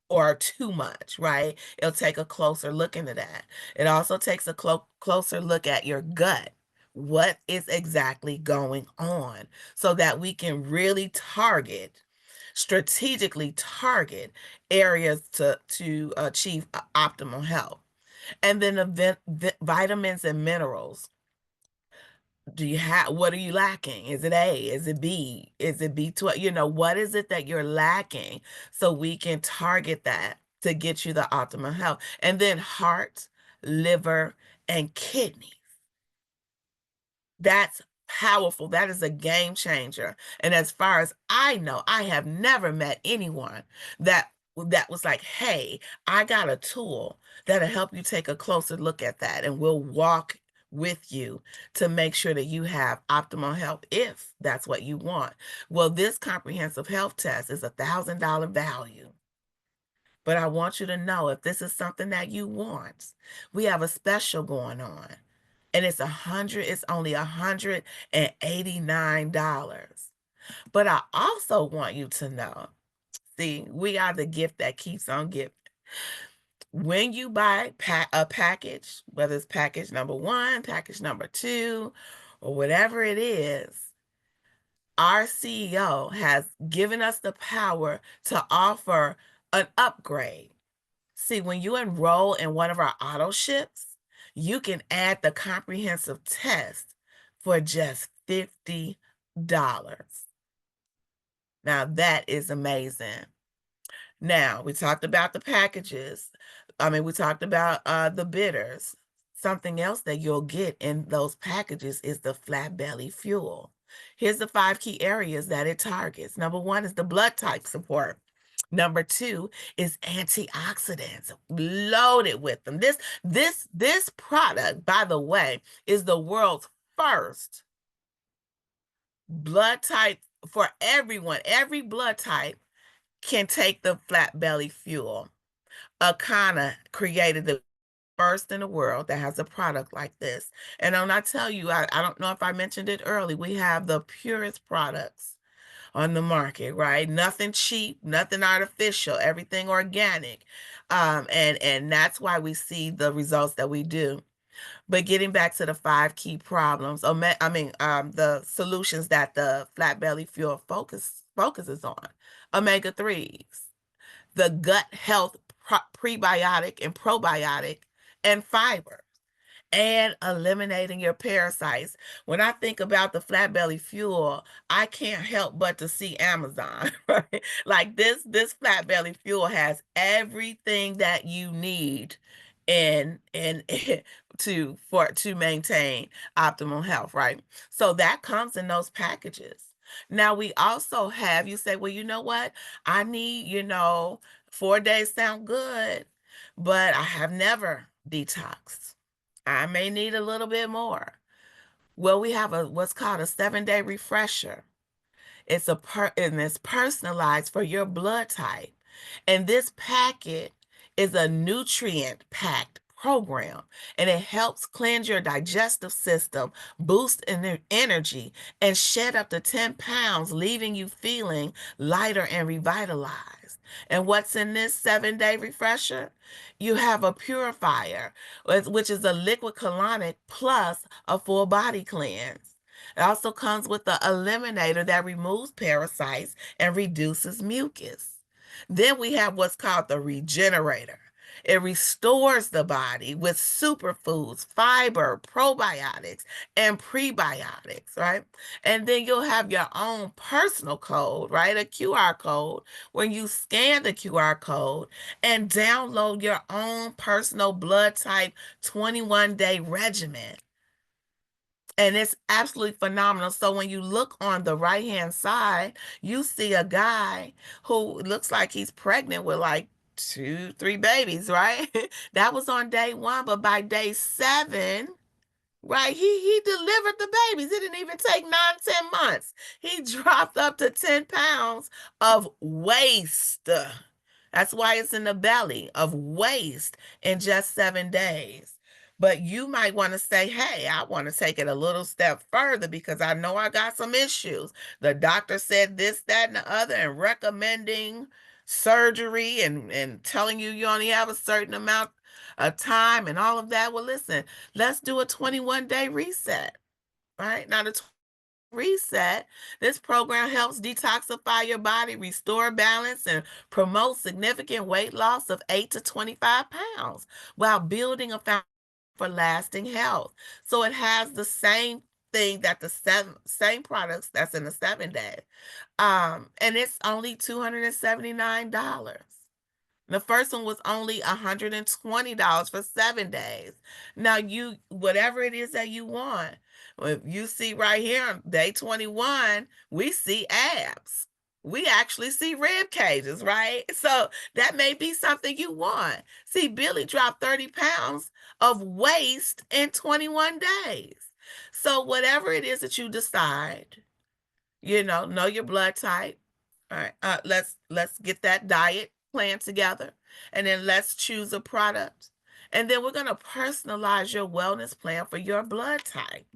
S1: Or too much, right? It'll take a closer look into that. It also takes a closer look at your gut. What is exactly going on so that we can really strategically target areas to achieve optimal health. And then the vitamins and minerals. What are you lacking? Is it A? Is it B? Is it B12? What is it that you're lacking so we can target that to get you the optimal health? And then heart, liver, and kidney. That's powerful. That is a game changer. And as far as I know, I have never met anyone that was like, "Hey, I got a tool that'll help you take a closer look at that, and we'll walk with you to make sure that you have optimal health if that's what you want." Well, this comprehensive health test is $1,000 value. But I want you to know if this is something that you want, we have a special going on. And it's only $189. But I also want you to know, see, we are the gift that keeps on giving. When you buy a package, whether it's package number 1, package number 2, or whatever it is, our CEO has given us the power to offer an upgrade. See, when you enroll in one of our auto ships, you can add the comprehensive test for just $50. Now, that is amazing. Now, we talked about the packages. We talked about the bitters. Something else that you'll get in those packages is the flat belly fuel. Here's the 5 key areas that it targets. Number 1 is the blood type support. Number 2 is antioxidants, loaded with them. This product, by the way, is the world's first blood type for everyone. Every blood type can take the flat belly fuel. Akana created the first in the world that has a product like this. And when I tell you, I don't know if I mentioned it early, we have the purest products on the market, right? Nothing cheap, nothing artificial, everything organic. And that's why we see the results that we do. But getting back to the 5 key problems, the solutions that the flat belly fuel focuses on: omega-3s, the gut health prebiotic and probiotic, and fiber, and eliminating your parasites. When I think about the flat belly fuel, I can't help but to see Amazon, right? Like this flat belly fuel has everything that you need in to maintain optimal health, right? So that comes in those packages. Now we also have, you say, well, you know what? I need, 4 days sound good, but I have never detoxed. I may need a little bit more. Well, we have what's called a 7-day refresher. And it's personalized for your blood type. And this packet is a nutrient packed program, and it helps cleanse your digestive system, boost energy, and shed up to 10 pounds, leaving you feeling lighter and revitalized. And what's in this 7-day refresher? You have a purifier, which is a liquid colonic plus a full body cleanse. It also comes with the eliminator that removes parasites and reduces mucus. Then we have what's called the regenerator. It restores the body with superfoods, fiber, probiotics, and prebiotics, right? And then you'll have your own personal code, right? A QR code where you scan the QR code and download your own personal blood type 21-day regimen. And it's absolutely phenomenal. So when you look on the right-hand side, you see a guy who looks like he's pregnant with like 2, 3 babies, right? That was on day 1, but by day 7, right, he delivered the babies. It didn't even take 9, 10 months. He dropped up to 10 pounds of waste. That's why it's in the belly of waste in just 7 days. But you might want to say, hey, I want to take it a little step further because I know I got some issues. The doctor said this, that, and the other, and recommending surgery and telling you only have a certain amount of time and all of that. Well, listen, let's do a 21-day reset, right? Now, the reset, this program helps detoxify your body, restore balance, and promote significant weight loss of 8 to 25 pounds while building a foundation for lasting health. So it has the same thing that the same products that's in the 7 day. And it's only $279. The first one was only $120 for 7 days. Now whatever it is that you want. If you see right here on day 21, we see abs. We actually see rib cages, right? So that may be something you want. See, Billy dropped 30 pounds of waist in 21 days. So whatever it is that you decide, know your blood type. All right, let's get that diet plan together, and then let's choose a product, and then we're gonna personalize your wellness plan for your blood type.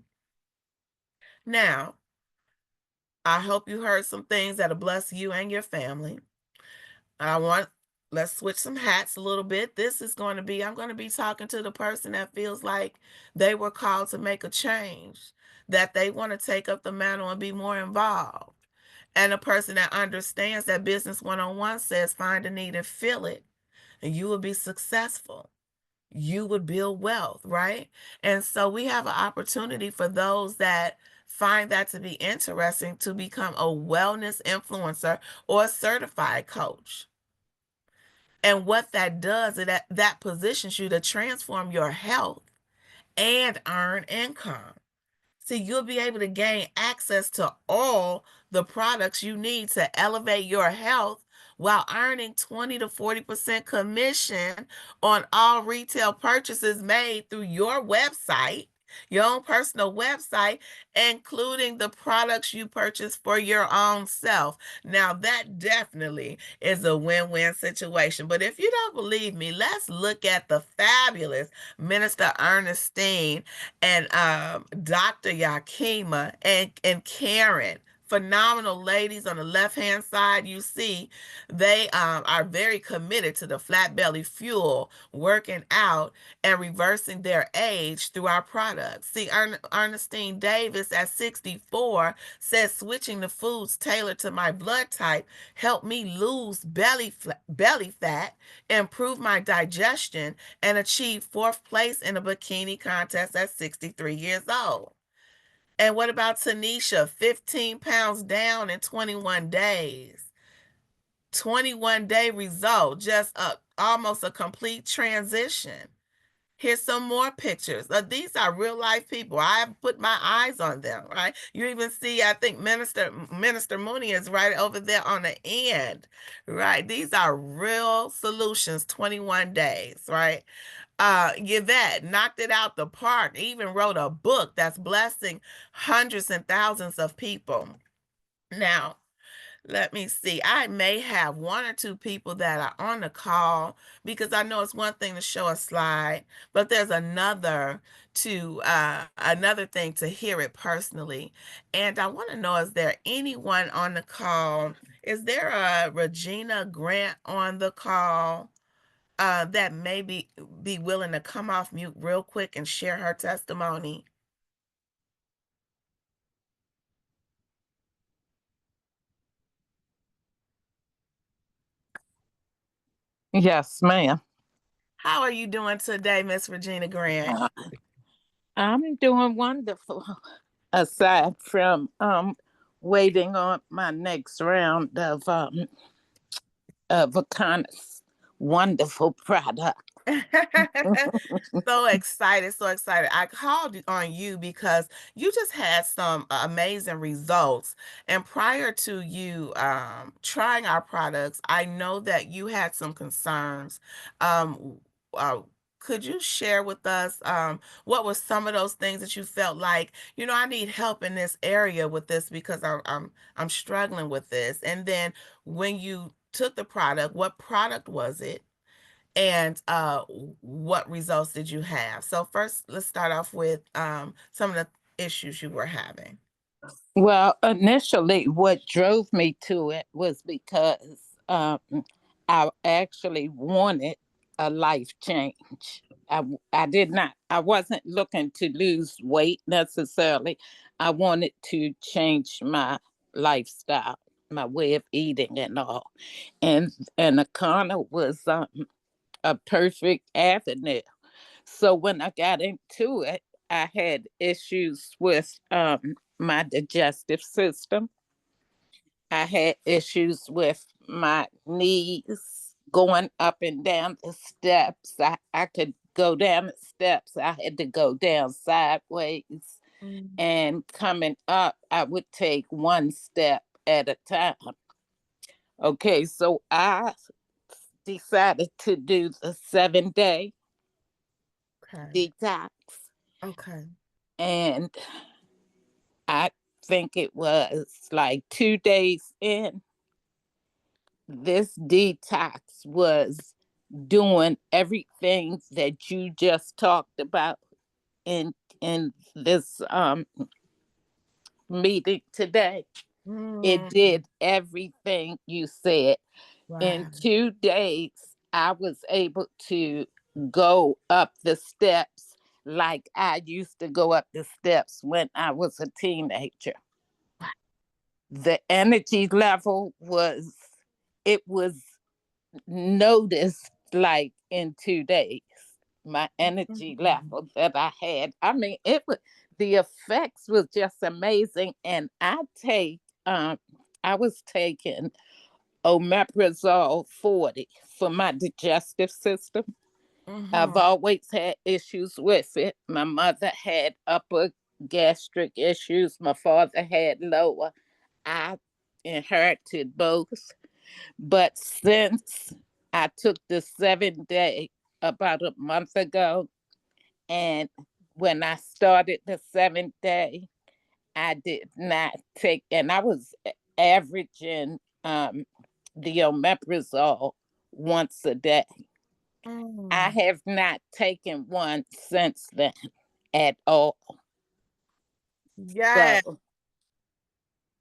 S1: Now, I hope you heard some things that'll bless you and your family. I want Let's switch some hats a little bit. This is going to be I'm going to be talking to the person that feels like they were called to make a change, that they want to take up the mantle and be more involved. And a person that understands that Business 101 says find a need and fill it, and you will be successful. You would build wealth, right? And so we have an opportunity for those that find that to be interesting to become a wellness influencer or a certified coach. And what that does is that positions you to transform your health and earn income. See, you'll be able to gain access to all the products you need to elevate your health while earning 20 to 40% commission on all retail purchases made through your website, your own personal website, including the products you purchase for your own self. Now, that definitely is a win-win situation. But if you don't believe me, let's look at the fabulous Minister Ernestine and Dr. Yakima and Karen. Phenomenal ladies on the left hand side. You see, they are very committed to the flat belly fuel, working out, and reversing their age through our products. See, Ernestine Davis at 64 says switching to foods tailored to my blood type helped me lose belly fat, improve my digestion, and achieve fourth place in a bikini contest at 63 years old. And what about Tanisha? 15 pounds down in 21 days. 21-day result, just almost a complete transition. Here's some more pictures. These are real life people. I've put my eyes on them, right? You even see, I think Minister Mooney is right over there on the end, right? These are real solutions, 21 days, right? Yvette knocked it out the park, even wrote a book that's blessing hundreds and thousands of people. Now, let me see. I may have one or two people that are on the call because I know it's one thing to show a slide, but there's another thing to hear it personally. And I want to know, is there anyone on the call? Is there a Regina Grant on the call that be willing to come off mute real quick and share her testimony?
S2: Yes, ma'am.
S1: How are you doing today, Miss Regina Grant?
S2: Uh, I'm doing wonderful. Aside from waiting on my next round of a kind of wonderful product.
S1: So excited, so excited. I called on you because you just had some amazing results. And prior to you trying our products, I know that you had some concerns. Um, uh, could you share with us what were some of those things that you felt like, I need help in this area with this because I'm struggling with this. And then when you took the product, what product was it? And what results did you have? So first, let's start off with some of the issues you were having.
S2: Well, initially, what drove me to it was because I actually wanted a life change. I did not, I wasn't looking to lose weight necessarily. I wanted to change my lifestyle, my way of eating and all. And Akana was a perfect avenue. So when I got into it, I had issues with my digestive system. I had issues with my knees going up and down the steps. I could go down the steps. I had to go down sideways.
S1: Mm.
S2: And coming up, I would take one step at a time. Okay, so I decided to do the 7 day
S1: Okay.
S2: detox.
S1: Okay.
S2: And I think it was like 2 days in, this detox was doing everything that you just talked about in this meeting today. It
S1: Mm.
S2: did everything you said. In
S1: Wow.
S2: 2 days, I was able to go up the steps like I used to go up the steps when I was a teenager. The energy level was, it was noticed like in 2 days. My energy
S1: Mhm.
S2: level that I had, I mean, it was, the effects was just amazing. And I was taking omeprazole 40 for my digestive system. I've
S1: Mhm.
S2: always had issues with it. My mother had upper gastric issues, my father had lower. I inherited both. But since I took the 7 day about a month ago, and when I started the 7 day, I did not take, and I was averaging the omeprazole once a day. I
S1: Mm.
S2: have not taken one since then at all.
S1: Yes.
S2: So,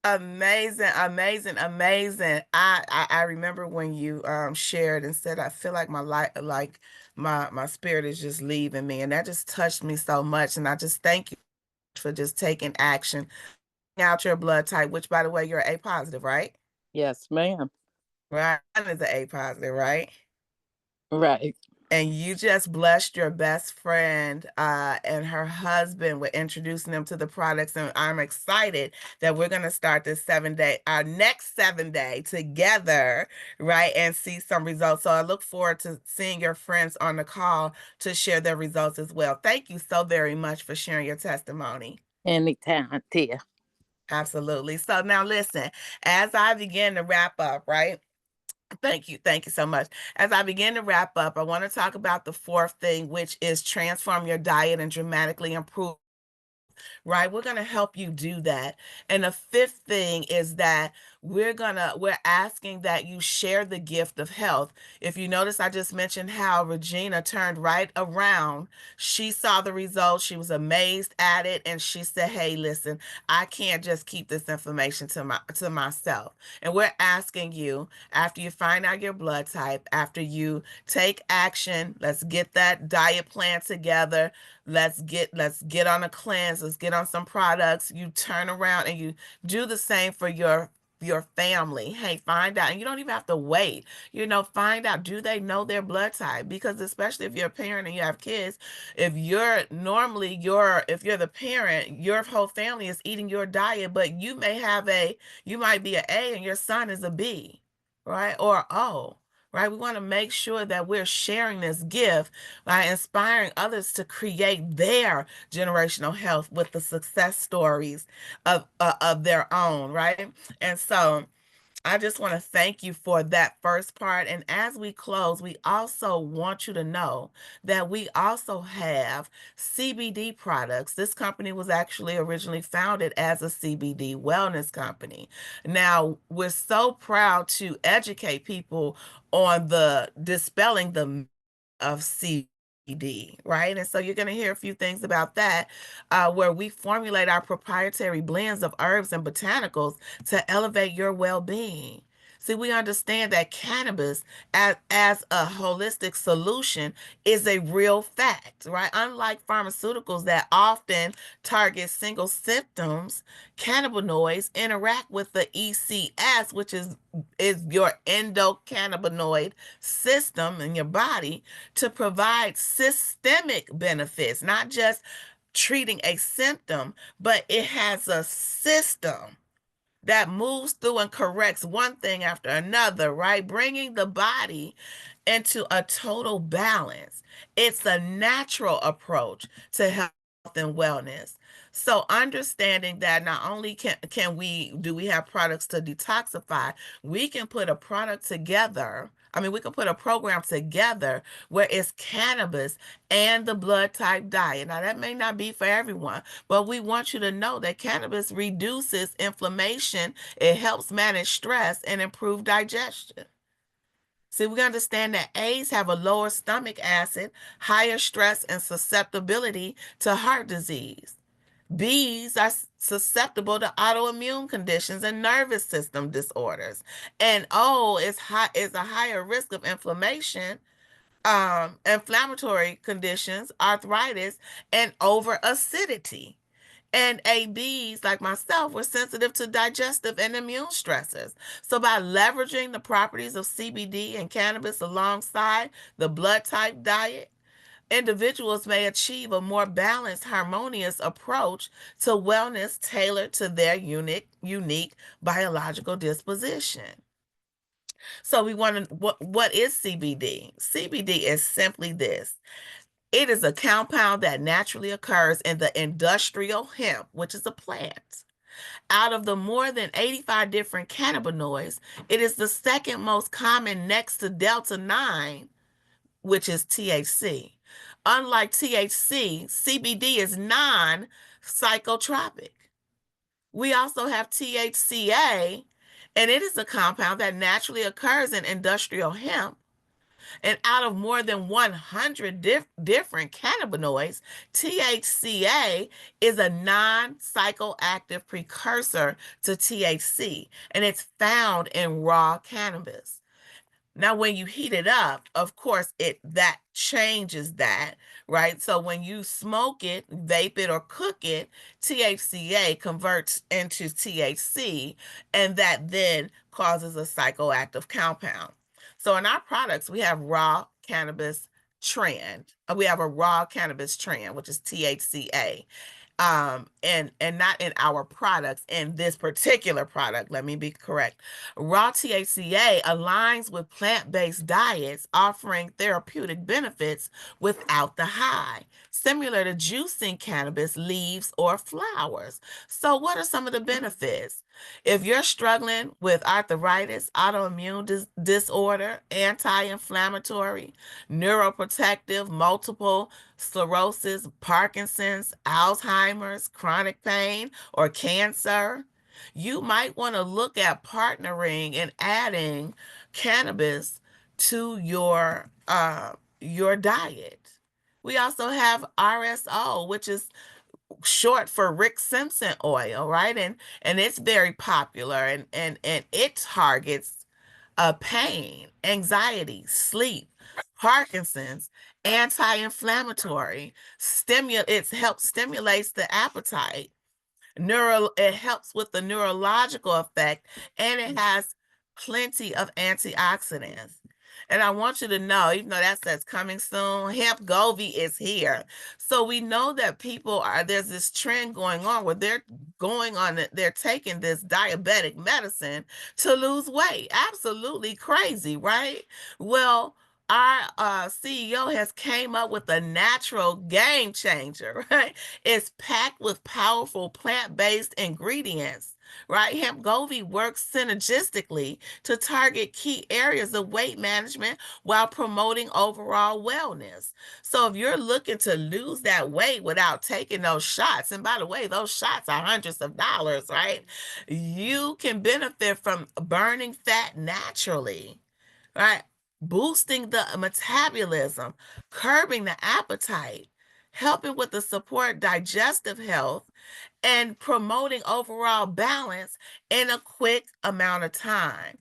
S1: Amazing, amazing, amazing. I remember when you shared and said I feel like my life like my spirit is just leaving me, and that just touched me so much, and I just thank you for just taking action out your blood type, which by the way you're A positive, right?
S2: yes, ma'am.
S1: Right. Mine is an A positive, right?
S2: Right.
S1: And you just blessed your best friend and her husband with introducing them to the products. And I'm excited that we're going to start this 7 day, our next 7 day together, right? And see some results. So I look forward to seeing your friends on the call to share their results as well. Thank you so very much for sharing your testimony.
S2: Anytime, dear.
S1: Absolutely. So now listen, as I begin to wrap up, right? Thank you. Thank you so much. As I begin to wrap up, I want to talk about the fourth thing, which is transform your diet and dramatically improve, right? We're going to help you do that. And the fifth thing is that we're asking that you share the gift of health. If you notice, I just mentioned how Regina turned right around. She saw the results, she was amazed at it, and she said, "Hey, listen, I can't just keep this information to myself." And we're asking you, after you find out your blood type, after you take action, let's get that diet plan together. Let's get on a cleanse. Let's get on some products. You turn around and you do the same for your family. Hey, find out. And you don't even have to wait. Find out, do they know their blood type? Because especially if you're a parent and you have kids, if you're the parent, your whole family is eating your diet, but you might be an A and your son is a B, right? Or O. Right? We want to make sure that we're sharing this gift by inspiring others to create their generational health with the success stories of their own, right? And so I just want to thank you for that first part. And as we close, we also want you to know that we also have CBD products. This company was actually originally founded as a CBD wellness company. Now, we're so proud to educate people on the dispelling the of CBD, right? And so you're going to hear a few things about that, where we formulate our proprietary blends of herbs and botanicals to elevate your well-being. See, we understand that cannabis as a holistic solution is a real fact, right? Unlike pharmaceuticals that often target single symptoms, cannabinoids interact with the ECS, which is your endocannabinoid system in your body, to provide systemic benefits, not just treating a symptom, but it has a system that moves through and corrects one thing after another, right? Bringing the body into a total balance. It's a natural approach to health and wellness. So understanding that not only can we do we have products to detoxify, we can put a product together. I mean, we can put a program together where it's cannabis and the blood type diet. Now, that may not be for everyone, but we want you to know that cannabis reduces inflammation, it helps manage stress, and improve digestion. See, we understand that A's have a lower stomach acid, higher stress, and susceptibility to heart disease. B's are susceptible to autoimmune conditions and nervous system disorders. And O is a higher risk of inflammation, inflammatory conditions, arthritis, and over acidity. And ABs, like myself, were sensitive to digestive and immune stressors. So, by leveraging the properties of CBD and cannabis alongside the blood type diet, individuals may achieve a more balanced, harmonious approach to wellness tailored to their unique biological disposition. So, we want to what is CBD? CBD is simply this. It is a compound that naturally occurs in the industrial hemp, which is a plant. Out of the more than 85 different cannabinoids, it is the second most common next to Delta 9, which is THC. Unlike THC, CBD is non psychotropic. We also have THCA, and it is a compound that naturally occurs in industrial hemp. And out of more than 100 different cannabinoids, THCA is a non psychoactive precursor to THC, and it's found in raw cannabis. Now, when you heat it up, of course, it that changes that, right? So when you smoke it, vape it, or cook it, THCA converts into THC, and that then causes a psychoactive compound. So in our products, we have raw cannabis trend. We have a raw cannabis trend, which is THCA, and not in our products. In this particular product, let me be correct. Raw THCA aligns with plant-based diets, offering therapeutic benefits without the high, similar to juicing cannabis leaves or flowers. So what are some of the benefits? If you're struggling with arthritis, autoimmune disorder, anti-inflammatory, neuroprotective, multiple sclerosis, Parkinson's, Alzheimer's, chronic pain, or cancer, you might want to look at partnering and adding cannabis to your diet. We also have RSO, which is short for Rick Simpson oil, right? And it's very popular, and it targets pain, anxiety, sleep, Parkinson's, anti-inflammatory, it helps stimulates the appetite, it helps with the neurological effect, and it has plenty of antioxidants. And I want you to know, even though that says coming soon, hemp Govi is here. So we know that there's this trend going on where they're taking this diabetic medicine to lose weight. Absolutely crazy, right? Well, our CEO has came up with a natural game changer, right? It's packed with powerful plant-based ingredients, right? Hemp Govi works synergistically to target key areas of weight management while promoting overall wellness. So if you're looking to lose that weight without taking those shots, and by the way, those shots are hundreds of dollars, right? You can benefit from burning fat naturally, right? boosting the metabolism, curbing the appetite, helping with the support digestive health, and promoting overall balance in a quick amount of time.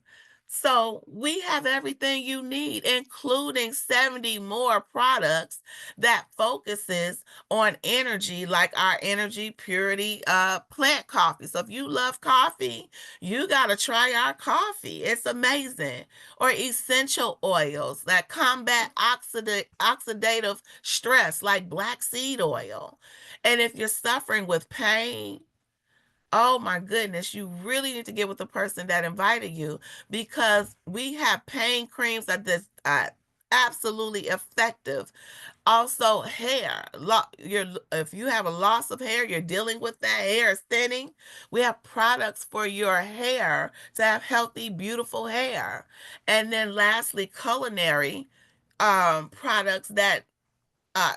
S1: So we have everything you need, including 70 more products that focuses on energy, like our energy purity plant coffee. So if you love coffee, you got to try our coffee. It's amazing. Or essential oils that combat oxidative stress, like black seed oil. And if you're suffering with pain, oh my goodness, you really need to get with the person that invited you, because we have pain creams that this absolutely effective. Also, hair. If you have a loss of hair, you're dealing with that, hair is thinning. We have products for your hair to have healthy, beautiful hair. And then lastly, culinary products that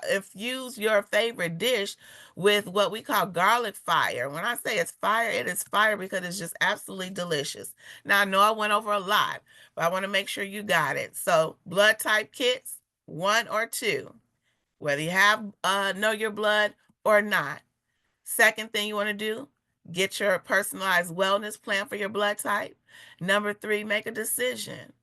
S1: infuse your favorite dish with what we call garlic fire. When I say it's fire, it is fire because it's just absolutely delicious. Now, I know I went over a lot, but I want to make sure you got it. So, blood type kits, one or two, whether you have know your blood or not. Second thing you want to do, get your personalized wellness plan for your blood type. Number three, make a decision.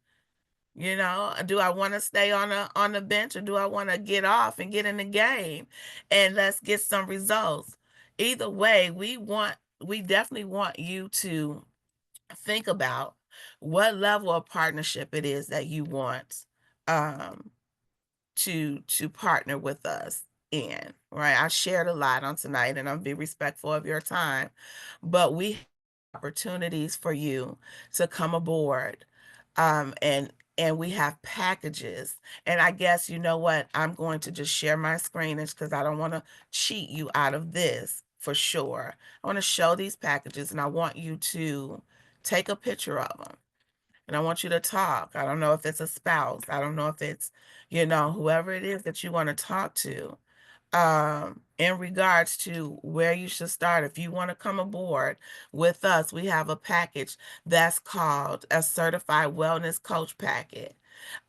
S1: You know, do I want to stay on the bench, or do I want to get off and get in the game and let's get some results? Either way, we definitely want you to think about what level of partnership it is that you want um to partner with us in, right? I shared a lot on tonight and I'm being respectful of your time, but we have opportunities for you to come aboard. And we have packages. And I guess you know what? I'm going to just share my screen because I don't want to cheat you out of this for sure. I want to show these packages and I want you to take a picture of them and I want you to talk. I don't know if it's a spouse. I don't know if it's, whoever it is that you want to talk to, in regards to where you should start. If you want to come aboard with us, we have a package that's called a certified wellness coach packet.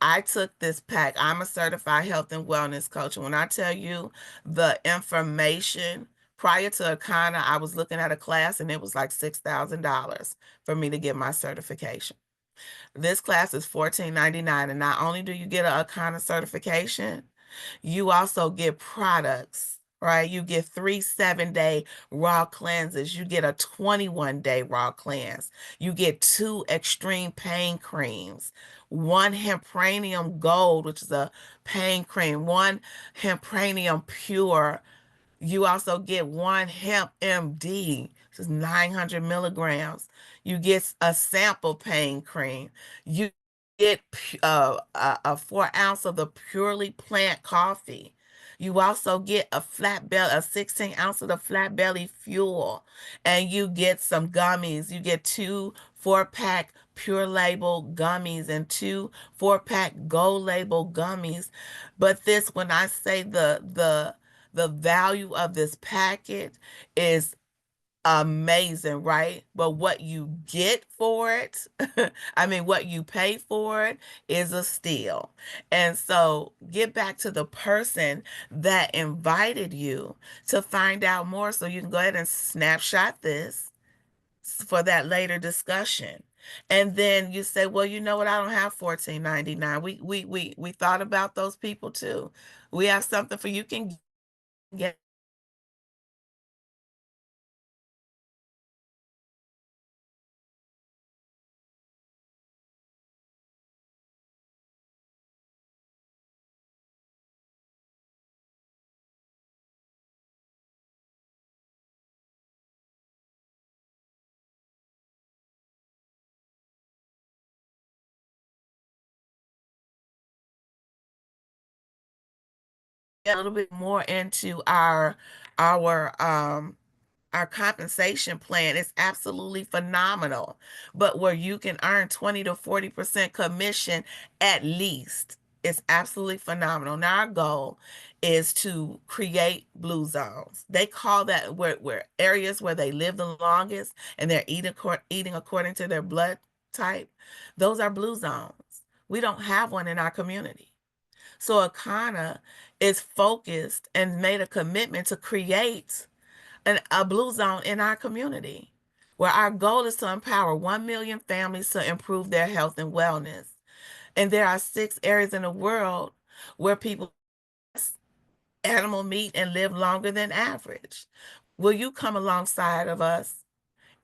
S1: I took this pack. I'm a certified health and wellness coach. And when I tell you the information, prior to Akana, I was looking at a class and it was like $6,000 for me to get my certification. This class is $14.99, and not only do you get a Akana certification, you also get products, right? You get 3 7-day raw cleanses. You get a 21-day raw cleanse. You get 2 extreme pain creams, 1 Hempranium Gold, which is a pain cream, 1 Hempranium Pure. You also get 1 Hemp MD, which is 900 milligrams. You get a sample pain cream. You get a 4 ounce of the purely plant coffee. You also get a 16 ounce of the flat belly fuel, and you get some gummies. You get 2 4-pack pure label gummies and 2 4-pack gold label gummies. But this, when I say the value of this packet is amazing, right? But what you get for it, I mean, what you pay for it is a steal. And so get back to the person that invited you to find out more. So you can go ahead and snapshot this for that later discussion. And then you say, well, you know what? I don't have 14.99. We thought about those people too. We have something for you can get a little bit more into our our compensation plan. Is absolutely phenomenal, but where you can earn 20 to 40% commission at least. It's absolutely phenomenal. Now our goal is to create blue zones. They call that where areas where they live the longest and they're eating according to their blood type. Those are blue zones. We don't have one in our community. So Akana is focused and made a commitment to create a blue zone in our community, where our goal is to empower 1 million families to improve their health and wellness. And there are 6 areas in the world where people animal meat and live longer than average. Will you come alongside of us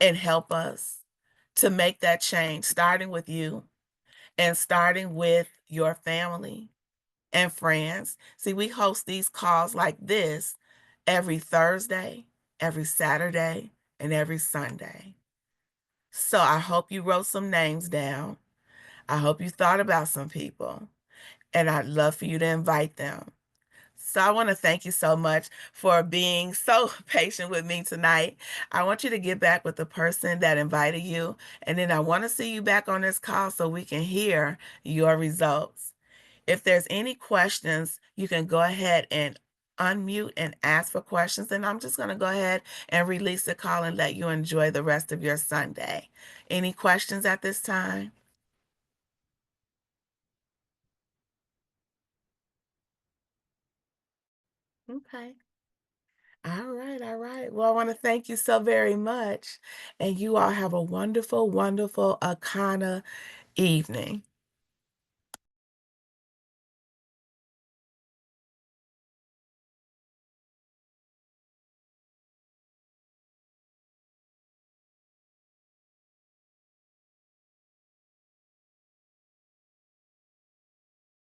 S1: and help us to make that change, starting with you and starting with your family and friends? See, we host these calls like this every Thursday, every Saturday, and every Sunday. So I hope you wrote some names down. I hope you thought about some people, and I'd love for you to invite them. So I want to thank you so much for being so patient with me tonight. I want you to get back with the person that invited you, and then I want to see you back on this call so we can hear your results. If there's any questions, you can go ahead and unmute and ask for questions, and I'm just going to go ahead and release the call and let you enjoy the rest of your Sunday. Any questions at this time? Okay. All right, all right. Well, I want to thank you so very much. And you all have a wonderful, wonderful Akana evening.